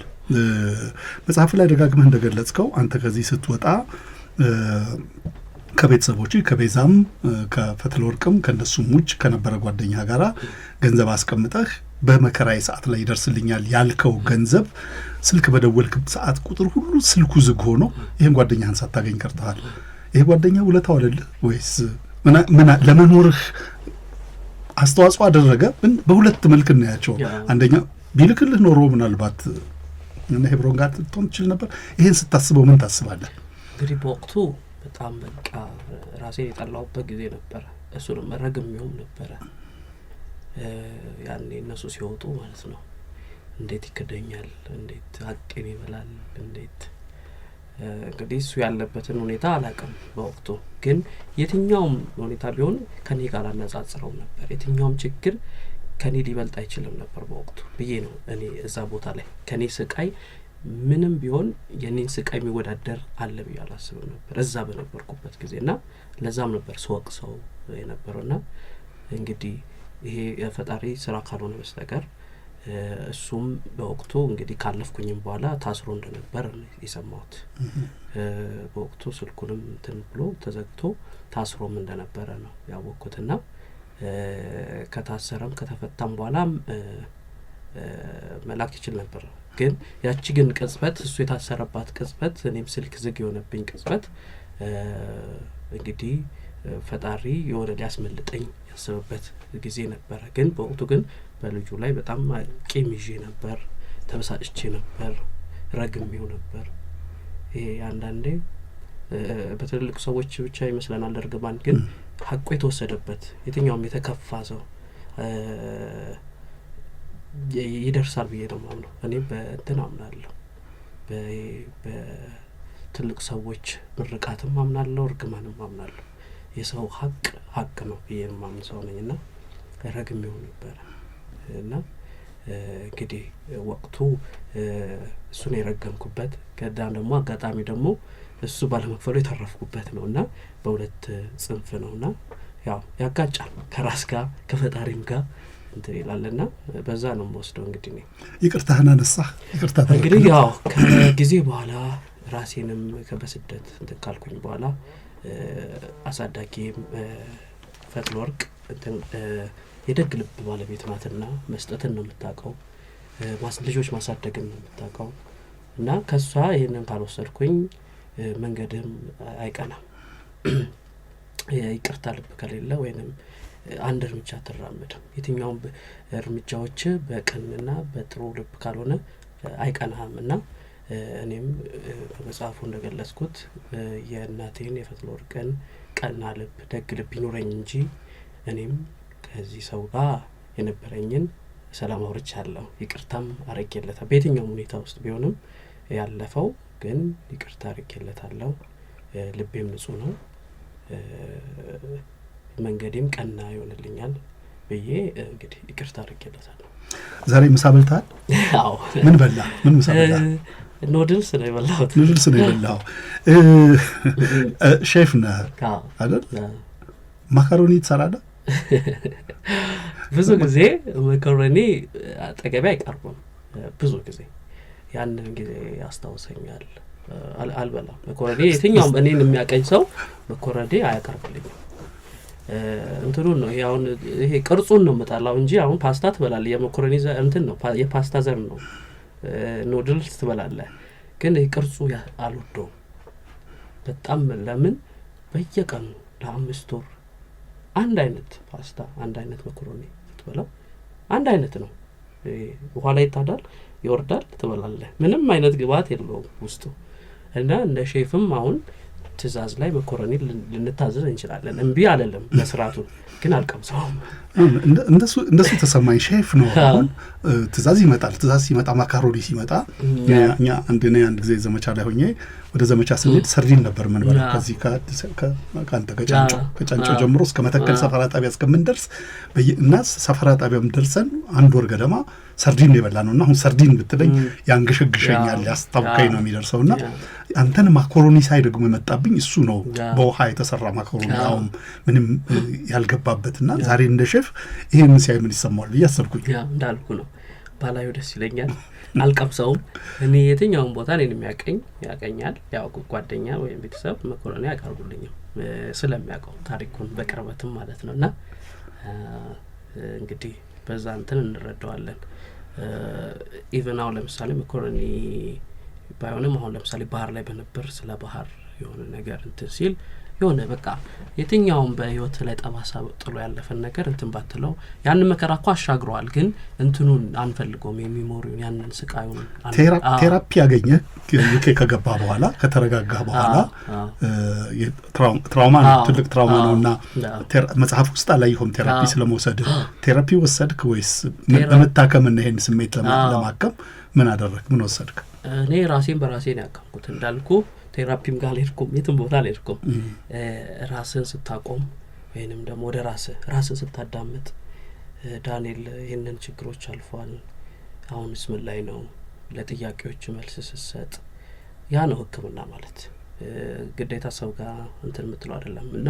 መጽሐፍ ላይ ደጋግመህ እንደገለጽከው አንተ ከዚህ ስትወጣ ከቤተሰቦች ከቤዛም ከፈትለ ወርቅም ከነሱም ውጭ ከነበረ ጓደኛ ጋራ ገንዘብ አስቀምጠህ በመከራዬ ሰዓት ላይ ይደርስልኛል ያልከው ገንዘብ ስልክ በደወልክ ሰዓት ቁጥር ሁሉ ስልኩ ዝግ ሆኖ ይሄን ጓደኛህን ሳታገኝ ቀርተሃል። ይሄ ጓደኛ ውለታው አይደለ ወይስ ምን ለመኖርህ አስተዋጽኦ አደረገ? በሁለት መልክ እናያቸው። አንደኛ ቢልክልህ ኖሮ ምናልባት እና ሄብሮን ጋር ልትሆን ትችል ነበር። ይሄን ስታስበው ምን ታስባለህ? እንግዲህ በወቅቱ በጣም በቃ ራሴን የጠላሁበት ጊዜ ነበር። እሱንም ረግሜውም ነበረ ያኔ እነሱ ሲወጡ ማለት ነው። እንዴት ይከደኛል እንዴት አቅኔ ይበላል እንዴት እንግዲህ እሱ ያለበትን ሁኔታ አላውቅም በወቅቱ ግን የትኛውም ሁኔታ ቢሆን ከኔ ጋር አነጻጽረው ነበር የትኛውም ችግር ከኔ ሊበልጥ አይችልም ነበር በወቅቱ ብዬ ነው እኔ እዛ ቦታ ላይ ከኔ ስቃይ ምንም ቢሆን የኔን ስቃይ የሚወዳደር አለ ብዬ አላስብም ነበር እዛ በነበርኩበት ጊዜና ለዛም ነበር ሰው የነበረውና እንግዲህ ይሄ የፈጣሪ ስራ ካልሆነ በስተቀር እሱም በወቅቱ እንግዲህ ካለፍኩኝም በኋላ ታስሮ እንደነበር የሰማሁት በወቅቱ ስልኩንም እንትን ብሎ ተዘግቶ ታስሮም እንደነበረ ነው ያወቅኩትና ከታሰረም ከተፈታም በኋላም መላክ ይችል ነበር ግን ያቺ ግን ቅጽበት እሱ የታሰረባት ቅጽበት እኔም ስልክ ዝግ የሆነብኝ ቅጽበት እንግዲህ ፈጣሪ የወረ ሊያስመልጠኝ ያሰበበት ጊዜ ነበር ግን በወቅቱ ግን በልጁ ላይ በጣም ቂም ይዤ ነበር ተበሳጭቼ ነበር ረግሜው ነበር ይሄ አንዳንዴ በትልልቅ ሰዎች ብቻ ይመስለናል እርግማን ግን ሐቁ የተወሰደበት የትኛውም የተከፋ ሰው ይደርሳል ብዬ ነው የማምነው እኔ በእንትን አምናለሁ በትልቅ ሰዎች ምርቃትም አምናለሁ እርግማንም አምናለሁ የሰው ሐቅ ነው ብዬ ነው የማምን ሰው ነኝና ረግሜው ነበር እና እንግዲህ ወቅቱ እሱን የረገምኩበት ከዳን ደግሞ አጋጣሚ ደግሞ እሱ ባለመክፈሉ የተረፍኩበት ነውና በሁለት ጽንፍ ነውና ያው ያጋጫል ከራስ ጋር ከፈጣሪም ጋር እንትን ይላልና በዛ ነው የምወስደው እንግዲህ ነው ይቅርታህን አነሳ ይቅርታ እንግዲህ ያው ከጊዜ በኋላ ራሴንም ከበስደት እንትን ካልኩኝ በኋላ አሳዳጊም ፈትለወርቅ እንትን የደግ ልብ ባለቤት ናትና መስጠትን ነው የምታውቀው ልጆች ማሳደግን ነው የምታውቀው እና ከሷ ይሄንን ካልወሰድኩኝ መንገድም አይቀናም ይቅርታ ልብ ከሌለ ወይንም አንድ እርምጃ ተራመደም የትኛውም እርምጃዎች በቀንና በጥሩ ልብ ካልሆነ አይቀናምና እኔም በመጽሐፉ እንደገለጽኩት የእናቴን የፈትለወርቅን ቀና ልብ ደግ ልብ ይኖረኝ እንጂ እኔም ከዚህ ሰው ጋር የነበረኝን ሰላም አውርቻለሁ ይቅርታም አረጋግለታ በየትኛውም ሁኔታ ውስጥ ቢሆንም ያለፈው ግን ይቅርታ አረጋግለታለሁ ልቤም ንጹህ ነው መንገዴም ቀና ይሆንልኛል ብዬ እንግዲህ ይቅርታ አረጋግለታለሁ ዛሬ ምሳ በልተሃል አዎ ምን በላ ምን ምሳ በላ ኑድልስ ነው የበላሁት ሼፍ ነህ አይደል ማካሮኒ ትሰራለህ ብዙ ጊዜ ማካሮኒ አጠገቤ አይቀርብም ብዙ ጊዜ ያንን ጊዜ ያስታውሰኛል አልበላም ማካሮኒ የትኛውም እኔን የሚያቀኝ ሰው ማካሮኒ አያቀርብልኝም እንትኑ ነው ያውን ይሄ ቅርጹን ነው መጣላው እንጂ አሁን ፓስታ ትበላለህ የማካሮኒ እንትን ነው የፓስታ ዘር ነው ኑድልስ ትበላለህ ግን ቅርጹ አልወደውም በጣም ለምን በየቀኑ ለአምስት ወር አንድ አይነት ፓስታ አንድ አይነት ማካሮኒ ትበላው አንድ አይነት ነው ውሃ ላይ ይታዳል ይወርዳል ትበላለህ ምንም አይነት ግብአት የለውም ውስጡ እና እንደ ሼፍም አሁን ትእዛዝ ላይ ማካሮኒ ልንታዘዝ እንችላለን እንቢ አይደለም መስራቱ ግን አልቀምሰውም እንደሱ ተሰማኝ ሼፍ ነው አሁን ትእዛዝ ይመጣል ትእዛዝ ሲመጣ ማካሮኒ ሲመጣ እኛ አንድ ጊዜ ዘመቻ ላይ ሆኜ ወደ ዘመቻ ስንሄድ ሰርዲን ነበር ምን በላ ከዚህ ከአንተ ከጫንጮ ጀምሮ እስከ መተከል ሰፈራ ጣቢያ እስከምንደርስ እና ሰፈራ ጣቢያም ደርሰን አንድ ወር ገደማ ሰርዲን የበላነውና አሁን ሰርዲን ብትለኝ ያንገሸግሸኛል ያስታውቀኝ ነው የሚደርሰውና አንተን ማካሮኒ ሳይ ደግሞ መጣብኝ እሱ ነው በውሃ የተሰራ ማካሮኒ አሁን ምንም ያልገባበትና ዛሬ እንደ ሼፍ ይሄን ሲያይ ምን ይሰማዋል በያሰብኩኝ እንዳልኩ ነው ባላዩ ደስ ይለኛል አልቀምሰውም እኔ የትኛውም ቦታ እኔን ያቀኛል ያው ጓደኛ ወይም ቤተሰብ ማካሮኒ ያቀርቡልኝም ስለሚያውቀው ታሪኩን በቅርበትም ማለት ነውና እንግዲህ በዛ እንትን እንረዳዋለን ኢቭን አሁን ለምሳሌ ማካሮኒ ባይሆንም አሁን ለምሳሌ ባህር ላይ በነበር ስለ ባህር የሆነ ነገር እንትን ሲል የሆነ በቃ የትኛውም በህይወት ላይ ጠባሳ ጥሎ ያለፈን ነገር እንትን ባትለው ያን መከራ እኮ አሻግሯል ግን እንትኑን አንፈልገውም የሚሞሪውን ያንን ስቃዩን ቴራፒ ያገኘ ከገባ በኋላ ከተረጋጋ በኋላ ትራውማ ትልቅ ትራውማ ነውና መጽሐፍ ውስጥ አላየሁም ቴራፒ ስለመውሰድ ቴራፒ ወሰድክ ወይስ ለመታከምና ይሄን ስሜት ለማከም ምን አደረክ ምን ወሰድክ እኔ ራሴን በራሴ ነው ያከምኩት እንዳልኩ ቴራፒም ጋር ሄድኩም የትም ቦታ ሄድኩም ራስን ስታቆም ወይንም ደግሞ ወደ ራስን ስታዳምጥ ዳንኤል ይሄንን ችግሮች አልፏል አሁንስ ምን ላይ ነው ለጥያቄዎች መልስ ሲሰጥ ያ ነው ህክምና ማለት ግዴታ ሰው ጋር እንትን የምትለው አይደለም እና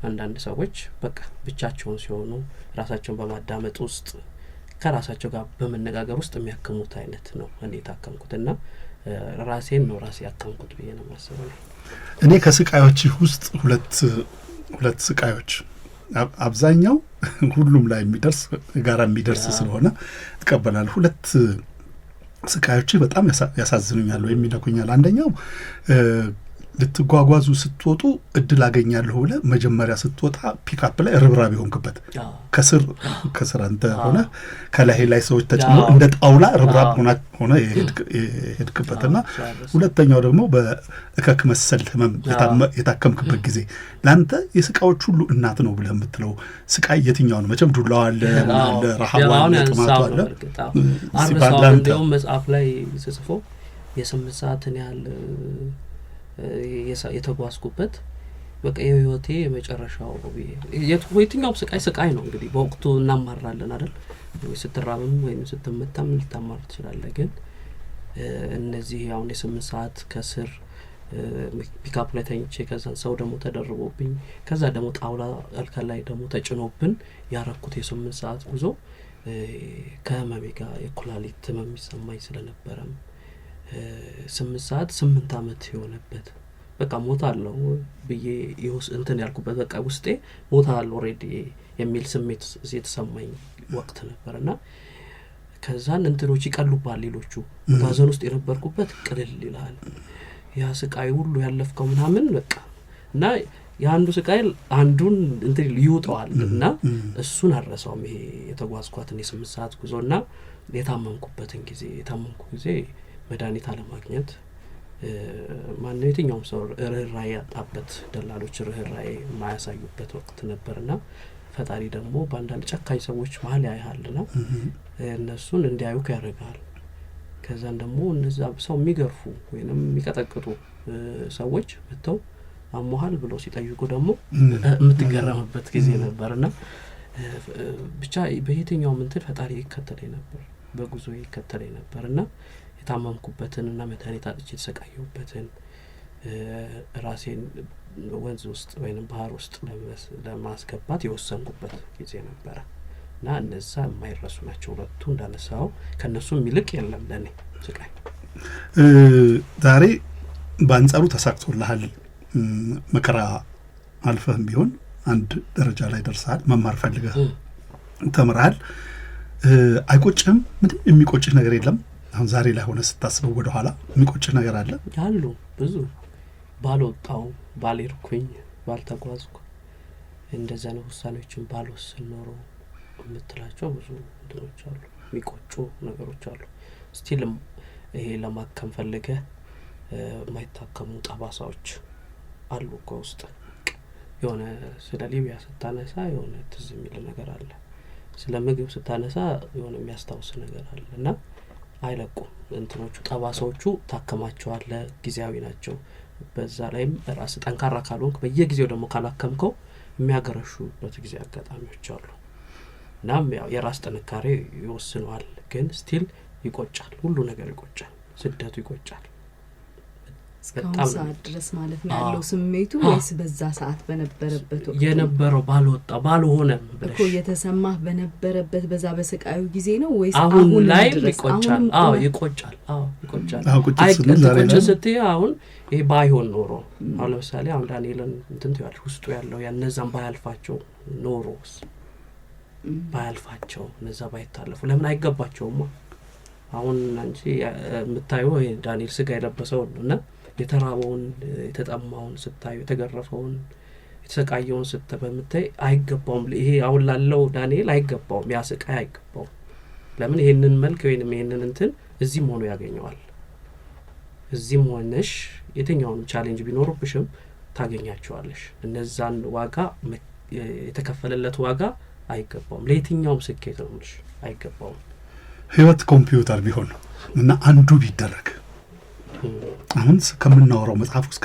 አንዳንድ ሰዎች በቃ ብቻቸውን ሲሆኑ ራሳቸውን በማዳመጥ ውስጥ ከራሳቸው ጋር በመነጋገር ውስጥ የሚያከሙት አይነት ነው እኔ ታከምኩትና ራሴን ነው ራሴ ያከምኩት ብዬ ነው ማሰበው እኔ ከስቃዮች ውስጥ ሁለት ስቃዮች አብዛኛው ሁሉም ላይ የሚደርስ ጋራ የሚደርስ ስለሆነ ተቀበላል ሁለት ስቃዮች በጣም ያሳዝኑኛል ወይ የሚነኩኛል አንደኛው ልትጓጓዙ ስትወጡ እድል አገኛለሁ ብለ መጀመሪያ ስትወጣ ፒክአፕ ላይ ርብራብ ይሆንክበት ከስር አንተ ሆነ ከላይ ላይ ሰዎች ተጨምሮ እንደ ጣውላ ርብራብ ሆነ የሄድክበትና ሁለተኛው ደግሞ በእከክ መሰል ህመም የታከምክበት ጊዜ ላንተ የስቃዮች ሁሉ እናት ነው ብለ የምትለው ስቃይ የትኛው ነው መቼም ዱላው አለ ረሃብ አለ ጥማት አለ አርበሳው መጽሐፍ ላይ ተጽፎ የ8 ሰዓትን ያህል የተጓዝኩበት በቃ የህይወቴ የመጨረሻው የትኛው ስቃይ ነው እንግዲህ በወቅቱ እናማራለን አይደል ስትራብም ወይም ስትመታም ልታማር ትችላለህ ግን እነዚህ አሁን የ8 ሰዓት ከስር ፒክአፕ ላይ ተኝቼ ከዛ ሰው ደግሞ ተደርቦብኝ ከዛ ደግሞ ጣውላ አልከል ላይ ደግሞ ተጭኖብን ያረኩት የ8 ሰዓት ጉዞ ከህመሜ ጋር የኩላሊት ህመም ይሰማኝ ስለነበረም 8 ሰዓት 8 አመት የሆነበት በቃ ሞታለሁ ብዬ እንትን ያልኩበት በቃ ውስጤ ሞታለሁ ኦሬዲ የሚል ስሜት የተሰማኝ ወቅት ነበርና ከዛን እንትኖች ይቀሉባል ሌሎቹ ጋዘን ውስጥ የነበርኩበት ቅልል ይላል ያ ስቃይ ሁሉ ያለፍከው ምናምን በቃ እና ያንዱ ስቃይ አንዱን እንትን ይውጣዋልና እሱን አረሳውም ይሄ የተጓዝኳትን የ8 ሰዓት ጉዞና የታመምኩበትን ጊዜ መድኃኒት አለማግኘት ማንነው የትኛውም ሰው ርህራሄ ያጣበት ደላሎች ርህራሄ ማያሳዩበት ወቅት ነበርና ፈጣሪ ደግሞ በአንዳንድ ጨካኝ ሰዎች መሀል ያያልና እነሱን እንዲያዩክ ያደርጋል ከዛን ደግሞ እነዛ ሰው የሚገርፉ ወይንም የሚቀጠቅጡ ሰዎች መተው አሞሃል ብሎ ሲጠይቁ ደግሞ የምትገረምበት ጊዜ ነበርና ብቻ በየትኛውም እንትን ፈጣሪ ይከተለኝ ነበር በጉዞ ይከተለኝ ነበርና የታመምኩበትንና መድኃኒት አጥቼ ተሰቃየሁበትን ራሴን ወንዝ ውስጥ ወይንም ባህር ውስጥ ለማስገባት የወሰንኩበት ጊዜ ነበረ እና እነዛ የማይረሱ ናቸው ሁለቱ እንዳነሳው ከነሱ የሚልቅ የለም ለኔ ስቃይ ዛሬ በአንጻሩ ተሳክቶልሃል መከራ አልፈህም ቢሆን አንድ ደረጃ ላይ ደርሰሃል መማር ፈልገህ ተምረሃል አይቆጭም ምንም የሚቆጭህ ነገር የለም አሁን ዛሬ ላይ ሆነ ስታስበው ወደ ኋላ የሚቆጭህ ነገር አለ ያሉ ብዙ ባልወጣው ባልሄድኩኝ ባልተጓዝኩ እንደዛ ነው ውሳኔዎችን ባልወስን ኖሮ የምትላቸው ብዙ ነገሮች አሉ የሚቆጩ ነገሮች አሉ ስቲልም ይሄ ለማከም ፈልገህ ማይታከሙ ጠባሳዎች አሉ ከውስጥ የሆነ ስለ ሊቢያ ስታነሳ የሆነ ትዝ የሚል ነገር አለ ስለ ምግብ ስታነሳ የሆነ የሚያስታውስ ነገር አለና አይለቁም እንትኖቹ ጠባሳዎቹ ታከማቸዋል ጊዜያዊ ናቸው በዛ ላይም ራስ ጠንካራ ካልሆንክ በየጊዜው ደግሞ ካላከምከው የሚያገረሹበት ጊዜ አጋጣሚዎች አሉ እናም ያው የራስ ጥንካሬ ይወስነዋል ግን ስቲል ይቆጫል ሁሉ ነገር ይቆጫል ስደቱ ይቆጫል በጣም ሰዓት ድረስ ማለት ነው ያለው ስሜቱ ወይስ በዛ ሰዓት በነበረበት ወቅት የነበረው ባልሆነ እኮ የተሰማህ በነበረበት በዛ በስቃዩ ጊዜ ነው ወይስ አሁን ላይ ይቆጫል ይቆጫል ይቆጫል አይቆጭ ስትይ አሁን ይሄ ባይሆን ኖሮ አሁን ለምሳሌ አሁን ዳንኤልን እንትን ትያለሽ ውስጡ ያለው ያነዛም ባያልፋቸው ኖሮስ ባያልፋቸው እነዛ ባይታለፉ ለምን አይገባቸውም አሁን አንቺ የምታየው ዳንኤል ስጋ የለበሰው ነውና የተራበውን የተጠማውን ስታዩ የተገረፈውን የተሰቃየውን ስትበምታይ አይገባውም። ይሄ አሁን ላለው ዳንኤል አይገባውም፣ ያ ስቃይ አይገባውም። ለምን ይሄንን መልክ ወይንም ይሄንን እንትን እዚህም ሆኖ ያገኘዋል። እዚህም ሆነሽ የትኛውንም ቻሌንጅ ቢኖርብሽም ታገኛቸዋለሽ። እነዛን ዋጋ የተከፈለለት ዋጋ አይገባውም። ለየትኛውም ስኬት ነው ምንሽ አይገባውም። ህይወት ኮምፒውተር ቢሆን ነው እና አንዱ ቢደረግ አሁን ከምናወራው መጽሐፍ ውስጥ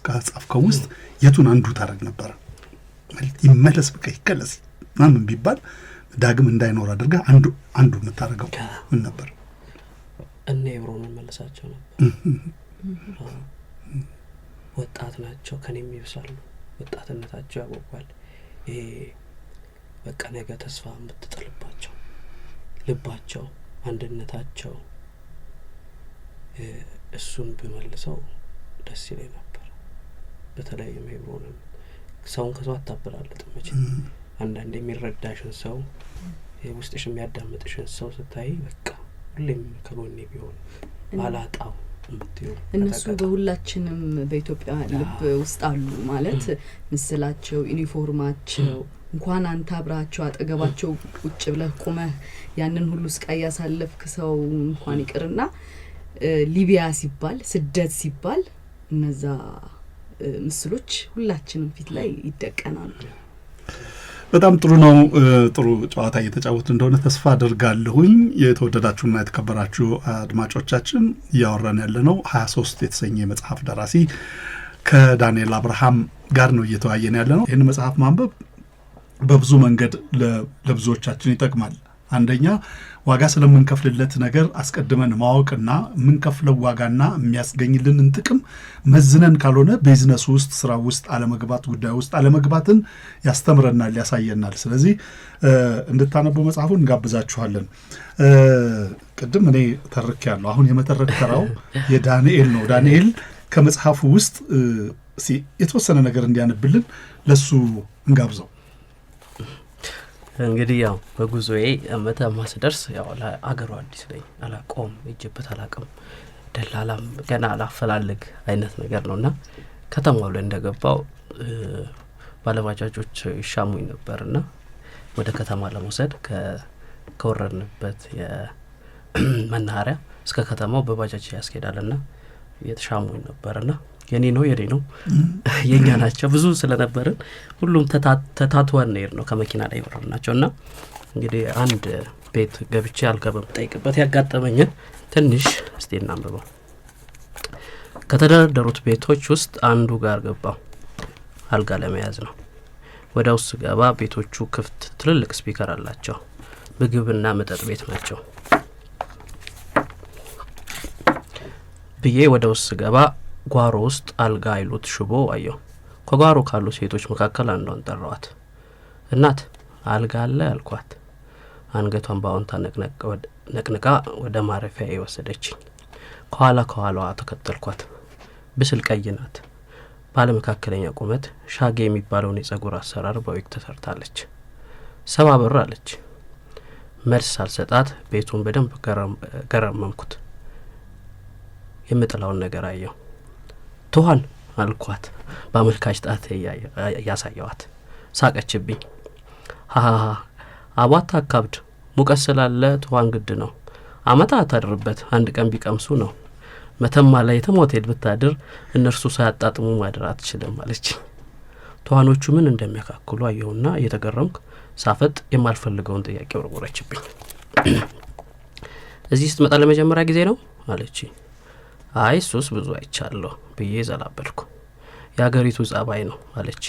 ከጻፍከው ውስጥ የቱን አንዱ ታረግ ነበር? ይመለስ በቃ ይከለስ ምናምን ቢባል ዳግም እንዳይኖር አድርጋ አንዱ የምታረገው ምን ነበር? እኔ ኤብሮንን መልሳቸው ነበር። ወጣት ናቸው፣ ከኔም ይብሳሉ። ወጣትነታቸው ያጓጓል። ይሄ በቃ ነገ ተስፋ የምትጥልባቸው ልባቸው፣ አንድነታቸው እሱን ብመልሰው ደስ ይለኝ ነበር። በተለይም ኤብሮንን ሰውን ከሰው አታበላለጥ መቼ አንዳንድ የሚረዳሽን ሰው ውስጥሽ የሚያዳምጥሽን ሰው ስታይ በቃ ሁሌም ከጎኔ ቢሆን ባላጣው እምትዩ እነሱ በሁላችንም በኢትዮጵያ ልብ ውስጥ አሉ ማለት ምስላቸው፣ ዩኒፎርማቸው እንኳን አንተ አብራቸው አጠገባቸው ቁጭ ብለህ ቆመህ ያንን ሁሉ ስቃይ ያሳለፍክ ሰው እንኳን ይቅርና ሊቢያ ሲባል ስደት ሲባል እነዛ ምስሎች ሁላችንም ፊት ላይ ይደቀናሉ። በጣም ጥሩ ነው። ጥሩ ጨዋታ እየተጫወቱ እንደሆነ ተስፋ አድርጋለሁኝ። የተወደዳችሁና የተከበራችሁ አድማጮቻችን እያወራን ያለነው 23 የተሰኘ መጽሐፍ ደራሲ ከዳንኤል አብርሃም ጋር ነው እየተወያየን ያለነው። ይህን መጽሐፍ ማንበብ በብዙ መንገድ ለብዙዎቻችን ይጠቅማል። አንደኛ ዋጋ ስለምንከፍልለት ነገር አስቀድመን ማወቅና የምንከፍለው ዋጋና የሚያስገኝልንን ጥቅም መዝነን ካልሆነ ቢዝነስ ውስጥ ስራ ውስጥ አለመግባት ጉዳይ ውስጥ አለመግባትን ያስተምረናል፣ ያሳየናል። ስለዚህ እንድታነቡ መጽሐፉን እንጋብዛችኋለን። ቅድም እኔ ተርኬያለሁ። አሁን የመተረክ ተራው የዳንኤል ነው። ዳንኤል ከመጽሐፉ ውስጥ የተወሰነ ነገር እንዲያነብልን ለሱ እንጋብዘው። እንግዲህ ያው በጉዞዬ መተማ ስደርስ ያው ለአገሩ አዲስ ነኝ፣ አላቆም እጅበት አላቅም፣ ደላላም ገና አላፈላልግ አይነት ነገር ነውና ከተማው ላይ እንደገባው ባለባጃጆች ይሻሙኝ ነበርና ወደ ከተማ ለመውሰድ ከወረድንበት የመናኸሪያ እስከ ከተማው በባጃጅ ያስኬዳልና የተሻሙኝ ነበርና የኔ ነው የኛ ናቸው ብዙ ስለነበርን ሁሉም ተታትወን ነው ከመኪና ላይ ወረድናቸውና እንግዲህ አንድ ቤት ገብቼ አልገባም ጠይቅበት ያጋጠመኝ ትንሽ እስቲ እናንብበው። ከተደረደሩት ቤቶች ውስጥ አንዱ ጋር ገባው። አልጋ ለመያዝ ነው። ወደ ውስጥ ገባ። ቤቶቹ ክፍት ትልልቅ ስፒከር አላቸው። ምግብና መጠጥ ቤት ናቸው ብዬ ወደ ውስጥ ገባ። ጓሮ ውስጥ አልጋ አይሉት ሽቦ አየሁ። ከጓሮ ካሉ ሴቶች መካከል አንዷን ጠራዋት። እናት አልጋ አለ ያልኳት። አንገቷን ባውንታ ነቅንቃ ወደ ማረፊያ የወሰደችኝ። ከኋላዋ ተከተልኳት። ብስል ቀይ ናት። ባለ መካከለኛ ቁመት፣ ሻጌ የሚባለውን የጸጉር አሰራር በዊግ ተሰርታለች። 70 ብር አለች። መልስ ሳልሰጣት ቤቱን በደንብ ገረመምኩት። የምጥላውን ነገር አየሁ። ትኋን አልኳት በአመልካች ጣት ያሳየዋት። ሳቀችብኝ። አቧታ አካብድ ሙቀት ስላለ ትኋን ግድ ነው። አመታ ታድርበት አንድ ቀን ቢቀምሱ ነው። መተማ ላይ ተሞቴል ብታድር እነርሱ ሳያጣጥሙ ማድር አትችልም አለች። ትኋኖቹ ምን እንደሚያካክሉ አየሁና እየተገረምኩ ሳፈጥ የማልፈልገውን ጥያቄ ወረወረችብኝ። እዚህ ስትመጣ ለመጀመሪያ ጊዜ ነው አለች። አይ ሱስ ብዙ አይቻለሁ ብዬ ዘላበልኩ። የአገሪቱ ጸባይ ነው አለች።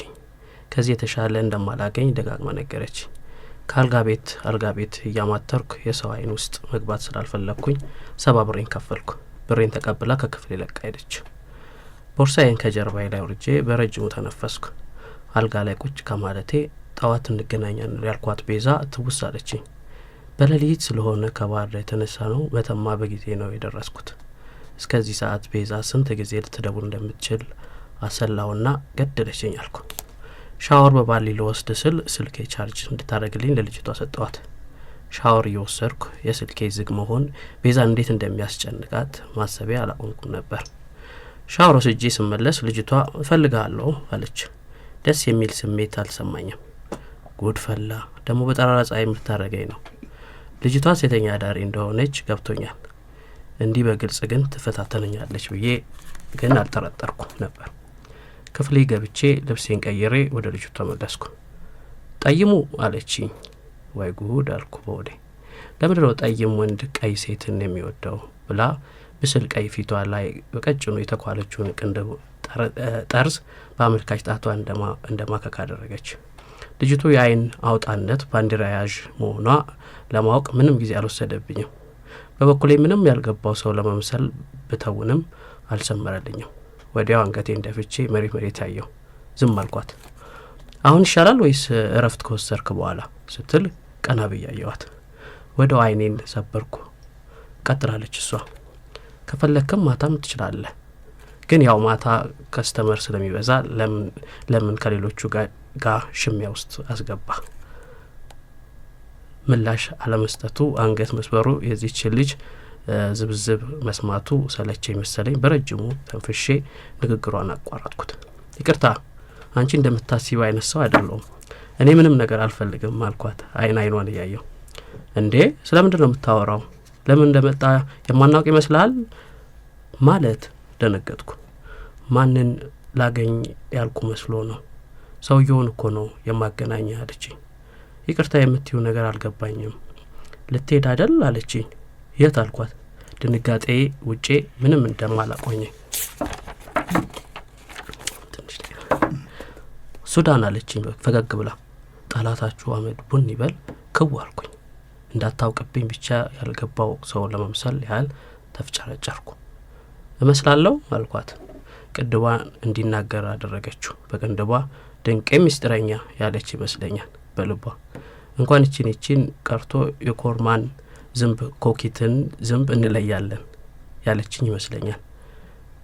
ከዚህ የተሻለ እንደማላገኝ ደጋግማ ነገረች። አልጋ ቤት እያማተርኩ የሰው አይን ውስጥ መግባት ስላልፈለግኩኝ 70 ብሬን ከፈልኩ። ብሬን ተቀብላ ከክፍል ለቃ ሄደች። ቦርሳዬን ከጀርባዬ ላይ ወርጄ በረጅሙ ተነፈስኩ። አልጋ ላይ ቁጭ ከማለቴ ጠዋት እንገናኛለን ያልኳት ቤዛ ትውስ አለችኝ። በሌሊት ስለሆነ ከባህር ላይ የተነሳ ነው መተማ በጊዜ ነው የደረስኩት። እስከዚህ ሰዓት ቤዛ ስንት ጊዜ ልትደውል እንደምትችል አሰላውና ገደለችኝ አልኩ። ሻወር በባሊ ልወስድ ስል ስልኬ ቻርጅ እንድታደርግልኝ ለልጅቷ ሰጠዋት። ሻወር እየወሰድኩ የስልኬ ዝግ መሆን ቤዛ እንዴት እንደሚያስጨንቃት ማሰቢያ አላቆምኩም ነበር። ሻወር ወስጄ ስመለስ ልጅቷ እፈልጋለሁ አለች። ደስ የሚል ስሜት አልሰማኝም። ጉድ ፈላ። ደግሞ በጠራራ ፀሐይ የምታረገኝ ነው። ልጅቷ ሴተኛ አዳሪ እንደሆነች ገብቶኛል። እንዲህ በግልጽ ግን ትፈታተነኛለች ብዬ ግን አልጠረጠርኩም ነበር። ክፍሌ ገብቼ ልብሴን ቀይሬ ወደ ልጅቷ ተመለስኩ። ጠይሙ አለችኝ። ወይ ጉድ አልኩ በወዴ። ለምንድነው ጠይም ወንድ ቀይ ሴትን የሚወደው ብላ ብስል ቀይ ፊቷ ላይ በቀጭኑ የተኳለችውን ቅንድብ ጠርዝ በአመልካች ጣቷ እንደማከክ አደረገች። ልጅቱ የአይን አውጣነት ባንዲራ ያዥ መሆኗ ለማወቅ ምንም ጊዜ አልወሰደብኝም። በበኩሌ ምንም ያልገባው ሰው ለመምሰል ብተውንም አልሰመረልኝም። ወዲያው አንገቴን ደፍቼ መሬት ያየው ዝም አልኳት። አሁን ይሻላል ወይስ እረፍት ከወሰድክ በኋላ ስትል ቀና ብያየዋት። ወደ አይኔን ሰበርኩ። ቀጥላለች እሷ። ከፈለክም ማታም ትችላለህ፣ ግን ያው ማታ ከስተመር ስለሚበዛ ለምን ከሌሎቹ ጋር ሽሚያ ውስጥ አስገባ። ምላሽ አለመስጠቱ አንገት መስበሩ የዚህች ልጅ ዝብዝብ መስማቱ ሰለቸኝ መሰለኝ። በረጅሙ ተንፍሼ ንግግሯን አቋረጥኩት። ይቅርታ፣ አንቺ እንደምታስቢው አይነት ሰው አይደለሁም። እኔ ምንም ነገር አልፈልግም አልኳት አይኗን እያየሁ። እንዴ ስለምንድን ነው የምታወራው? ለምን እንደመጣ የማናውቅ ይመስላል ማለት ደነገጥኩ። ማንን ላገኝ ያልኩ መስሎ ነው? ሰውየውን እኮ ነው የማገናኝ አለችኝ። ይቅርታ የምትዩ ነገር አልገባኝም። ልትሄድ አይደል አለችኝ። የት አልኳት። ድንጋጤ ውጪ ምንም እንደማላቆኝ። ሱዳን አለችኝ ፈገግ ብላ። ጠላታችሁ አመድ ቡን ይበል ክው አልኩኝ። እንዳታውቅብኝ ብቻ ያልገባው ሰው ለመምሰል ያህል ተፍጨረጨርኩ። እመስላለሁ አልኳት። ቅንድቧ እንዲናገር አደረገችው። በቅንድቧ ድንቅ ምስጢረኛ ያለች ይመስለኛል። በልቧ እንኳን እቺን ቀርቶ የኮርማን ዝንብ ኮኪትን ዝንብ እንለያለን ያለችኝ ይመስለኛል።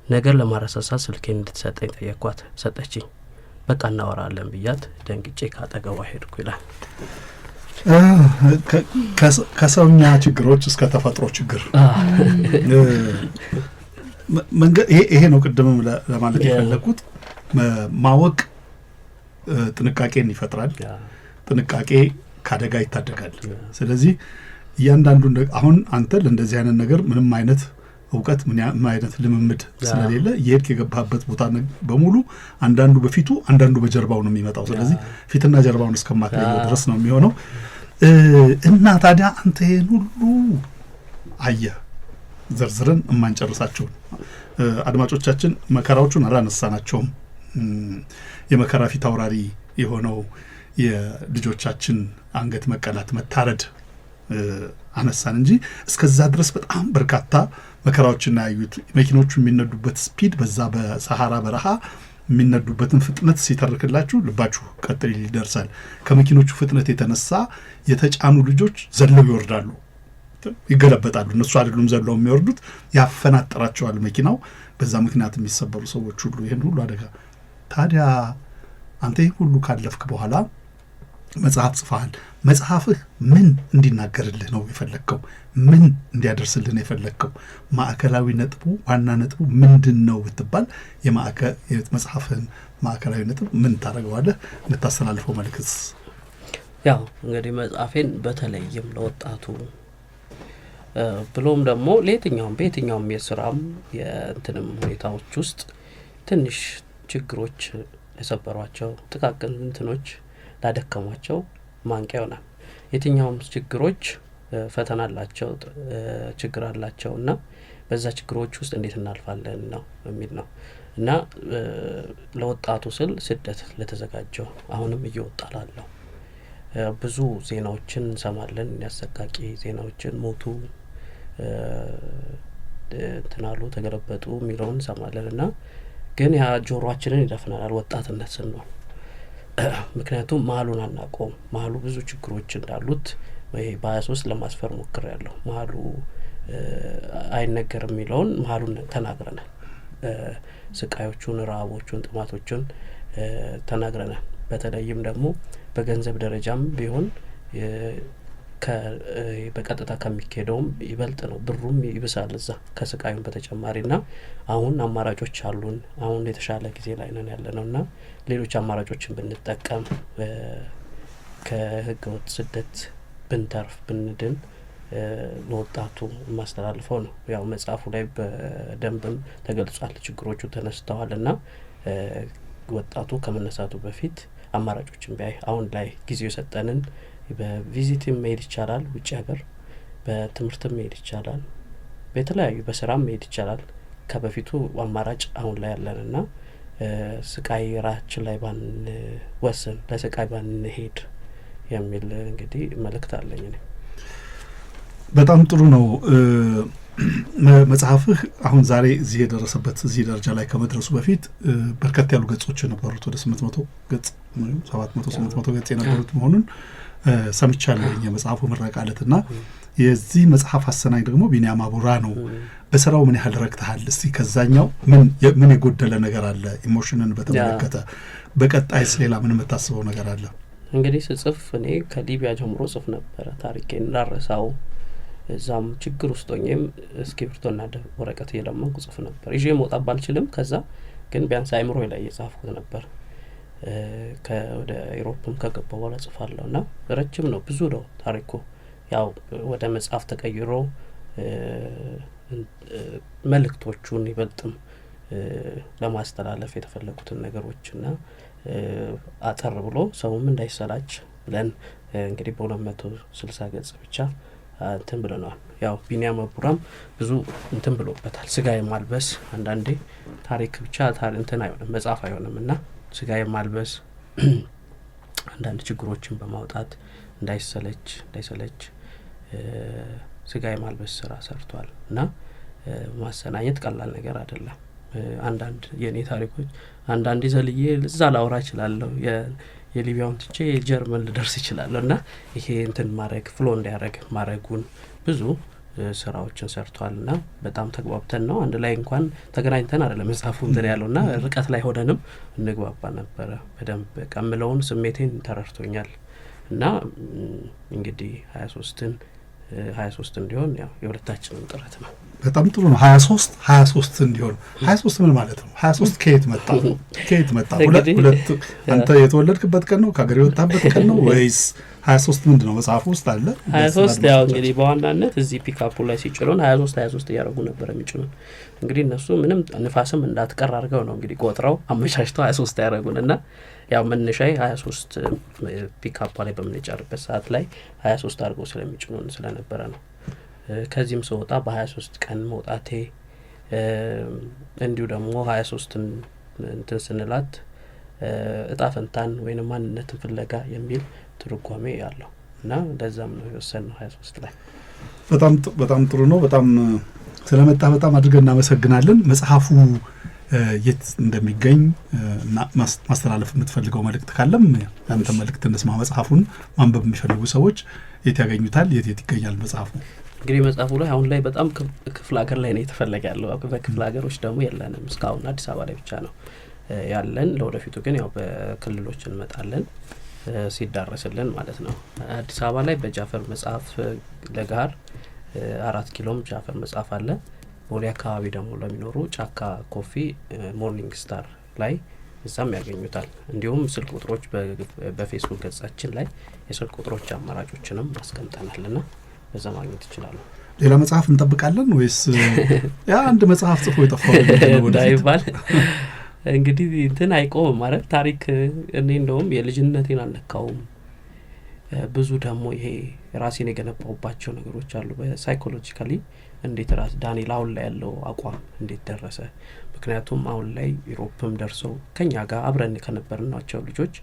ነገር ለማረሳሳት ስልኬን እንድትሰጠኝ ጠየኳት። ሰጠችኝ። በቃ እናወራለን ብያት ደንግጬ ካጠገቧ ሄድኩ ይላል። ከሰውኛ ችግሮች እስከ ተፈጥሮ ችግር መንገድ ይሄ ነው። ቅድምም ለማለት የፈለኩት ማወቅ ጥንቃቄን ይፈጥራል። ጥንቃቄ ካደጋ ይታደጋል። ስለዚህ እያንዳንዱ አሁን አንተ ለእንደዚህ አይነት ነገር ምንም አይነት እውቀት ምንም አይነት ልምምድ ስለሌለ የሄድክ የገባህበት ቦታ በሙሉ አንዳንዱ በፊቱ አንዳንዱ በጀርባው ነው የሚመጣው። ስለዚህ ፊትና ጀርባውን እስከማትለየው ድረስ ነው የሚሆነው። እና ታዲያ አንተ ይሄን ሁሉ አየህ፣ ዘርዝረን የማንጨርሳቸው አድማጮቻችን መከራዎቹን አላነሳናቸውም። የመከራ ፊት አውራሪ የሆነው የልጆቻችን አንገት መቀላት መታረድ አነሳን እንጂ እስከዛ ድረስ በጣም በርካታ መከራዎችን ያዩት መኪኖቹ የሚነዱበት ስፒድ በዛ በሰሃራ በረሃ የሚነዱበትን ፍጥነት ሲተርክላችሁ ልባችሁ ቀጥል ይደርሳል። ከመኪኖቹ ፍጥነት የተነሳ የተጫኑ ልጆች ዘለው ይወርዳሉ፣ ይገለበጣሉ። እነሱ አይደሉም ዘለው የሚወርዱት፣ ያፈናጠራቸዋል መኪናው። በዛ ምክንያት የሚሰበሩ ሰዎች ሁሉ ይሄን ሁሉ አደጋ። ታዲያ አንተ ይሄን ሁሉ ካለፍክ በኋላ መጽሐፍ ጽፈሃል። መጽሐፍህ ምን እንዲናገርልህ ነው የፈለግከው? ምን እንዲያደርስልህ ነው የፈለግከው? ማዕከላዊ ነጥቡ ዋና ነጥቡ ምንድን ነው ብትባል የመጽሐፍህን ማዕከላዊ ነጥብ ምን ታደርገዋለህ? የምታስተላልፈው መልእክት? ያው እንግዲህ መጽሐፌን በተለይም ለወጣቱ ብሎም ደግሞ ለየትኛውም በየትኛውም የስራም የእንትንም ሁኔታዎች ውስጥ ትንሽ ችግሮች የሰበሯቸው ጥቃቅን እንትኖች ላደከሟቸው ማንቂያ ይሆናል። የትኛውም ችግሮች ፈተና አላቸው፣ ችግር አላቸው እና በዛ ችግሮች ውስጥ እንዴት እናልፋለን ነው የሚል ነው። እና ለወጣቱ ስል ስደት ለተዘጋጀው አሁንም እየወጣ ላለው ብዙ ዜናዎችን እንሰማለን። ያሰቃቂ ዜናዎችን ሞቱ፣ እንትናሉ፣ ተገለበጡ የሚለውን እንሰማለን እና ግን ያ ጆሮአችንን ይደፍናል ወጣትነት ስንሆን። ምክንያቱም መሀሉን አናውቀውም። መሀሉ ብዙ ችግሮች እንዳሉት ወይ በ23 ለማስፈር ሞክሬያለሁ። መሀሉ አይነገርም የሚለውን መሀሉን ተናግረናል። ስቃዮቹን፣ ረሃቦቹን፣ ጥማቶቹን ተናግረናል። በተለይም ደግሞ በገንዘብ ደረጃም ቢሆን በቀጥታ ከሚካሄደውም ይበልጥ ነው ብሩም ይብሳል እዛ ከስቃዩም በተጨማሪና አሁን አማራጮች አሉን አሁን የተሻለ ጊዜ ላይ ነን ያለነውና ሌሎች አማራጮችን ብንጠቀም ከህገ ወጥ ስደት ብንተርፍ ብንድን ለወጣቱ ማስተላልፈው ነው ያው መጽሐፉ ላይ በደንብም ተገልጿል ችግሮቹ ተነስተዋልና ወጣቱ ከመነሳቱ በፊት አማራጮችን ቢያይ አሁን ላይ ጊዜው ሰጠንን በቪዚትም መሄድ ይቻላል ውጭ ሀገር በትምህርትም መሄድ ይቻላል በተለያዩ በስራም መሄድ ይቻላል ከበፊቱ አማራጭ አሁን ላይ ያለንና ስቃይ ራችን ላይ ባንወስን ለስቃይ ባንሄድ የሚል እንግዲህ መልእክት አለኝ እኔ በጣም ጥሩ ነው መጽሐፍህ አሁን ዛሬ እዚህ የደረሰበት እዚህ ደረጃ ላይ ከመድረሱ በፊት በርከት ያሉ ገጾች ነበሩት ወደ 800 ገጽ 700 ገጽ የነበሩት መሆኑን ሰምቻለሁ የመጽሐፉ ምረቃለትና የዚህ መጽሐፍ አሰናኝ ደግሞ ቢኒያም አቡራ ነው በስራው ምን ያህል ረክተሃል እስቲ ከዛኛው ምን የጎደለ ነገር አለ ኢሞሽንን በተመለከተ በቀጣይስ ሌላ ምን የምታስበው ነገር አለ እንግዲህ ስጽፍ እኔ ከሊቢያ ጀምሮ ጽፍ ነበር ታሪኬን ላረሳው እዛም ችግር ውስጥ ሆኜም እስክሪብቶና ወረቀት እየለመንኩ ጽፍ ነበር ይዤ መውጣት ባልችልም ከዛ ግን ቢያንስ አይምሮ ላይ እየጻፍኩት ነበር ከወደ አውሮፓም ከገባው በኋላ ጽፋለሁና ረጅም ነው ብዙ ነው ታሪኩ ያው ወደ መጽሐፍ ተቀይሮ መልእክቶቹን ይበልጥም ለማስተላለፍ የተፈለጉትን ነገሮችና አጠር ብሎ ሰውም እንዳይሰላች ብለን እንግዲህ በ260 ገጽ ብቻ እንትን ብለናል ያው ቢኒያም አቡራም ብዙ እንትን ብሎበታል ስጋ የማልበስ አንዳንዴ ታሪክ ብቻ እንትን አይሆንም መጽሐፍ አይሆንምና ስጋ የማልበስ አንዳንድ ችግሮችን በማውጣት እንዳይሰለች ስጋ የማልበስ ስራ ሰርቷል እና ማሰናኘት ቀላል ነገር አይደለም አንዳንድ የኔ ታሪኮች አንዳንድ ዘልዬ እዛ ላውራ እችላለሁ የሊቢያውን ትቼ ጀርመን ልደርስ እችላለሁና ይሄ እንትን ማድረግ ፍሎ እንዲያደርግ ማድረጉን ብዙ ስራዎችን ሰርቷልና በጣም ተግባብተን ነው አንድ ላይ እንኳን ተገናኝተን አይደለም መጽሐፉ እንትን ያለውና ርቀት ላይ ሆነንም እንግባባ ነበር በደንብ ቀምለውን ስሜቴን ተረድቶኛል እና እንግዲህ 23 እንዲሆን ያው የሁለታችንም ጥረት ነው በጣም ጥሩ ነው 23 እንዲሆን 23 ምን ማለት ነው 23 ከየት መጣ ሁለት አንተ የተወለድክበት ቀን ነው ከሀገር የወጣበት ቀን ነው ወይስ 23 ምንድነው መጽሐፉ ውስጥ አለ 23 ያው እንግዲህ በዋናነት እዚህ ፒካፑ ላይ ሲጭሉን 23 ያረጉ ነበር የሚጭሉን እንግዲህ እነሱ ምንም ንፋስም እንዳትቀር አድርገው ነው እንግዲህ ቆጥረው አመቻችተው 23 ያረጉንና ያው መነሻዬ 23 ፒካፑ ላይ በመነጫርበት ሰዓት ላይ 23 አድርገው ስለሚጭሉን ስለነበረ ነው ከዚህም ሰውጣ በ23 ቀን መውጣቴ እንዲሁ ደግሞ 23ን እንትን ስንላት እጣፈንታን ወይንም ማንነትን ፍለጋ የሚል ትርጓሜ ያለው እና እንደዛም ነው የወሰነው 23 ላይ በጣም ጥሩ ነው በጣም ስለመጣ በጣም አድርገን እናመሰግናለን መጽሐፉ የት እንደሚገኝ ማስተላለፍ የምትፈልገው መልእክት ካለም አንተ መልእክት እንስማ መጽሐፉን ማንበብ የሚፈልጉ ሰዎች የት ያገኙታል የት ይገኛል መጽሐፉ እንግዲህ መጽሐፉ ላይ አሁን ላይ በጣም ክፍለ ሀገር ላይ ነው የተፈለገው በክፍለ ሀገሮች ደግሞ የለንም እስካሁን አዲስ አበባ ላይ ብቻ ነው ያለን ለወደፊቱ ግን ያው በክልሎች እንመጣለን ሲዳረስልን ማለት ነው አዲስ አበባ ላይ በጃፈር መጽሐፍ ለጋር 4 ኪሎም ጃፈር መጽሐፍ አለ ቦሌ አካባቢ ደግሞ ለሚኖሩ ጫካ ኮፊ ሞርኒንግ ስታር ላይ እዛም ያገኙታል እንዲሁም ስልክ ቁጥሮች በፌስቡክ ገጻችን ላይ የስልክ ቁጥሮች አማራጮችንም አስቀምጠናልና በዛ ማግኘት ይችላሉ ሌላ መጽሐፍ እንጠብቃለን ወይስ ያ አንድ መጽሐፍ ጽፎ የጠፋው እንዳይባል እንግዲህ እንትን አይቆም ማለት ታሪክ እኔ እንደውም የልጅነቴን አልነካውም ብዙ ደግሞ ይሄ ራሴን የገነባውባቸው ነገሮች አሉ በሳይኮሎጂካሊ እንዴት ራስ ዳንኤል አሁን ላይ ያለው አቋም እንዴት ደረሰ ምክንያቱም አሁን ላይ ዩሮፕም ደርሰው ከኛ ጋር አብረን ከነበርናቸው ልጆች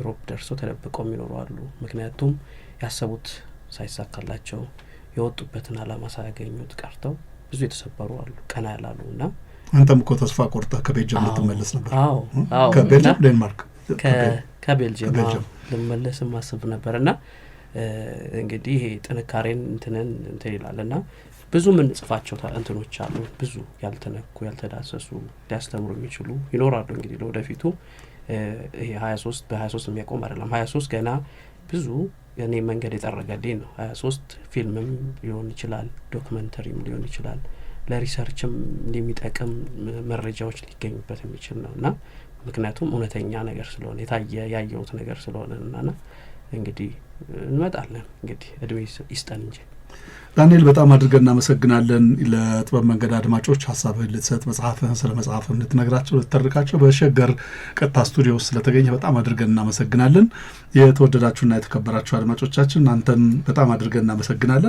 ዩሮፕ ደርሰው ተደብቀው የሚኖሩ አሉ ምክንያቱም ያሰቡት ሳይሳካላቸው የወጡበትን አላማ ሳያገኙት ቀርተው ብዙ የተሰበሩ አሉ ቀና ያላሉና አንተም እኮ ተስፋ ቆርጠህ ከቤልጅየም ልትመለስ ነበር አዎ ከቤልጅየም ዴንማርክ ከቤልጅየም ልመለስ ማስብ ነበርና እንግዲህ ይሄ ጥንካሬን እንትን ይላልና ብዙ ምን ጽፋቸው እንትኖች አሉ ብዙ ያልተነኩ ያልተዳሰሱ ሊያስተምሩ የሚችሉ ይኖራሉ እንግዲህ ለወደፊቱ ይሄ 23 በ23 የሚያቆም አይደለም 23 ገና ብዙ የኔ መንገድ የጠረገልኝ ነው። 23 ፊልምም ሊሆን ይችላል፣ ዶክመንተሪም ሊሆን ይችላል፣ ለሪሰርችም እንደሚጠቅም መረጃዎች ሊገኙበት የሚችል ነውና ምክንያቱም እውነተኛ ነገር ስለሆነ ያየሁት ነገር ስለሆነና እንግዲህ እንመጣለን እንግዲህ እድሜ ይስጠን እንጂ። ዳንኤል በጣም አድርገን እናመሰግናለን። ለጥበብ መንገድ አድማጮች ሐሳብህን ልትሰጥ መጽሐፍህን ስለ መጽሐፍህን ልትነግራቸው ልትተርካቸው በሸገር ቀጥታ ስቱዲዮ ውስጥ ስለተገኘ በጣም አድርገን እናመሰግናለን። የተወደዳችሁና የተከበራችሁ አድማጮቻችን እናንተን በጣም አድርገን እናመሰግናለን።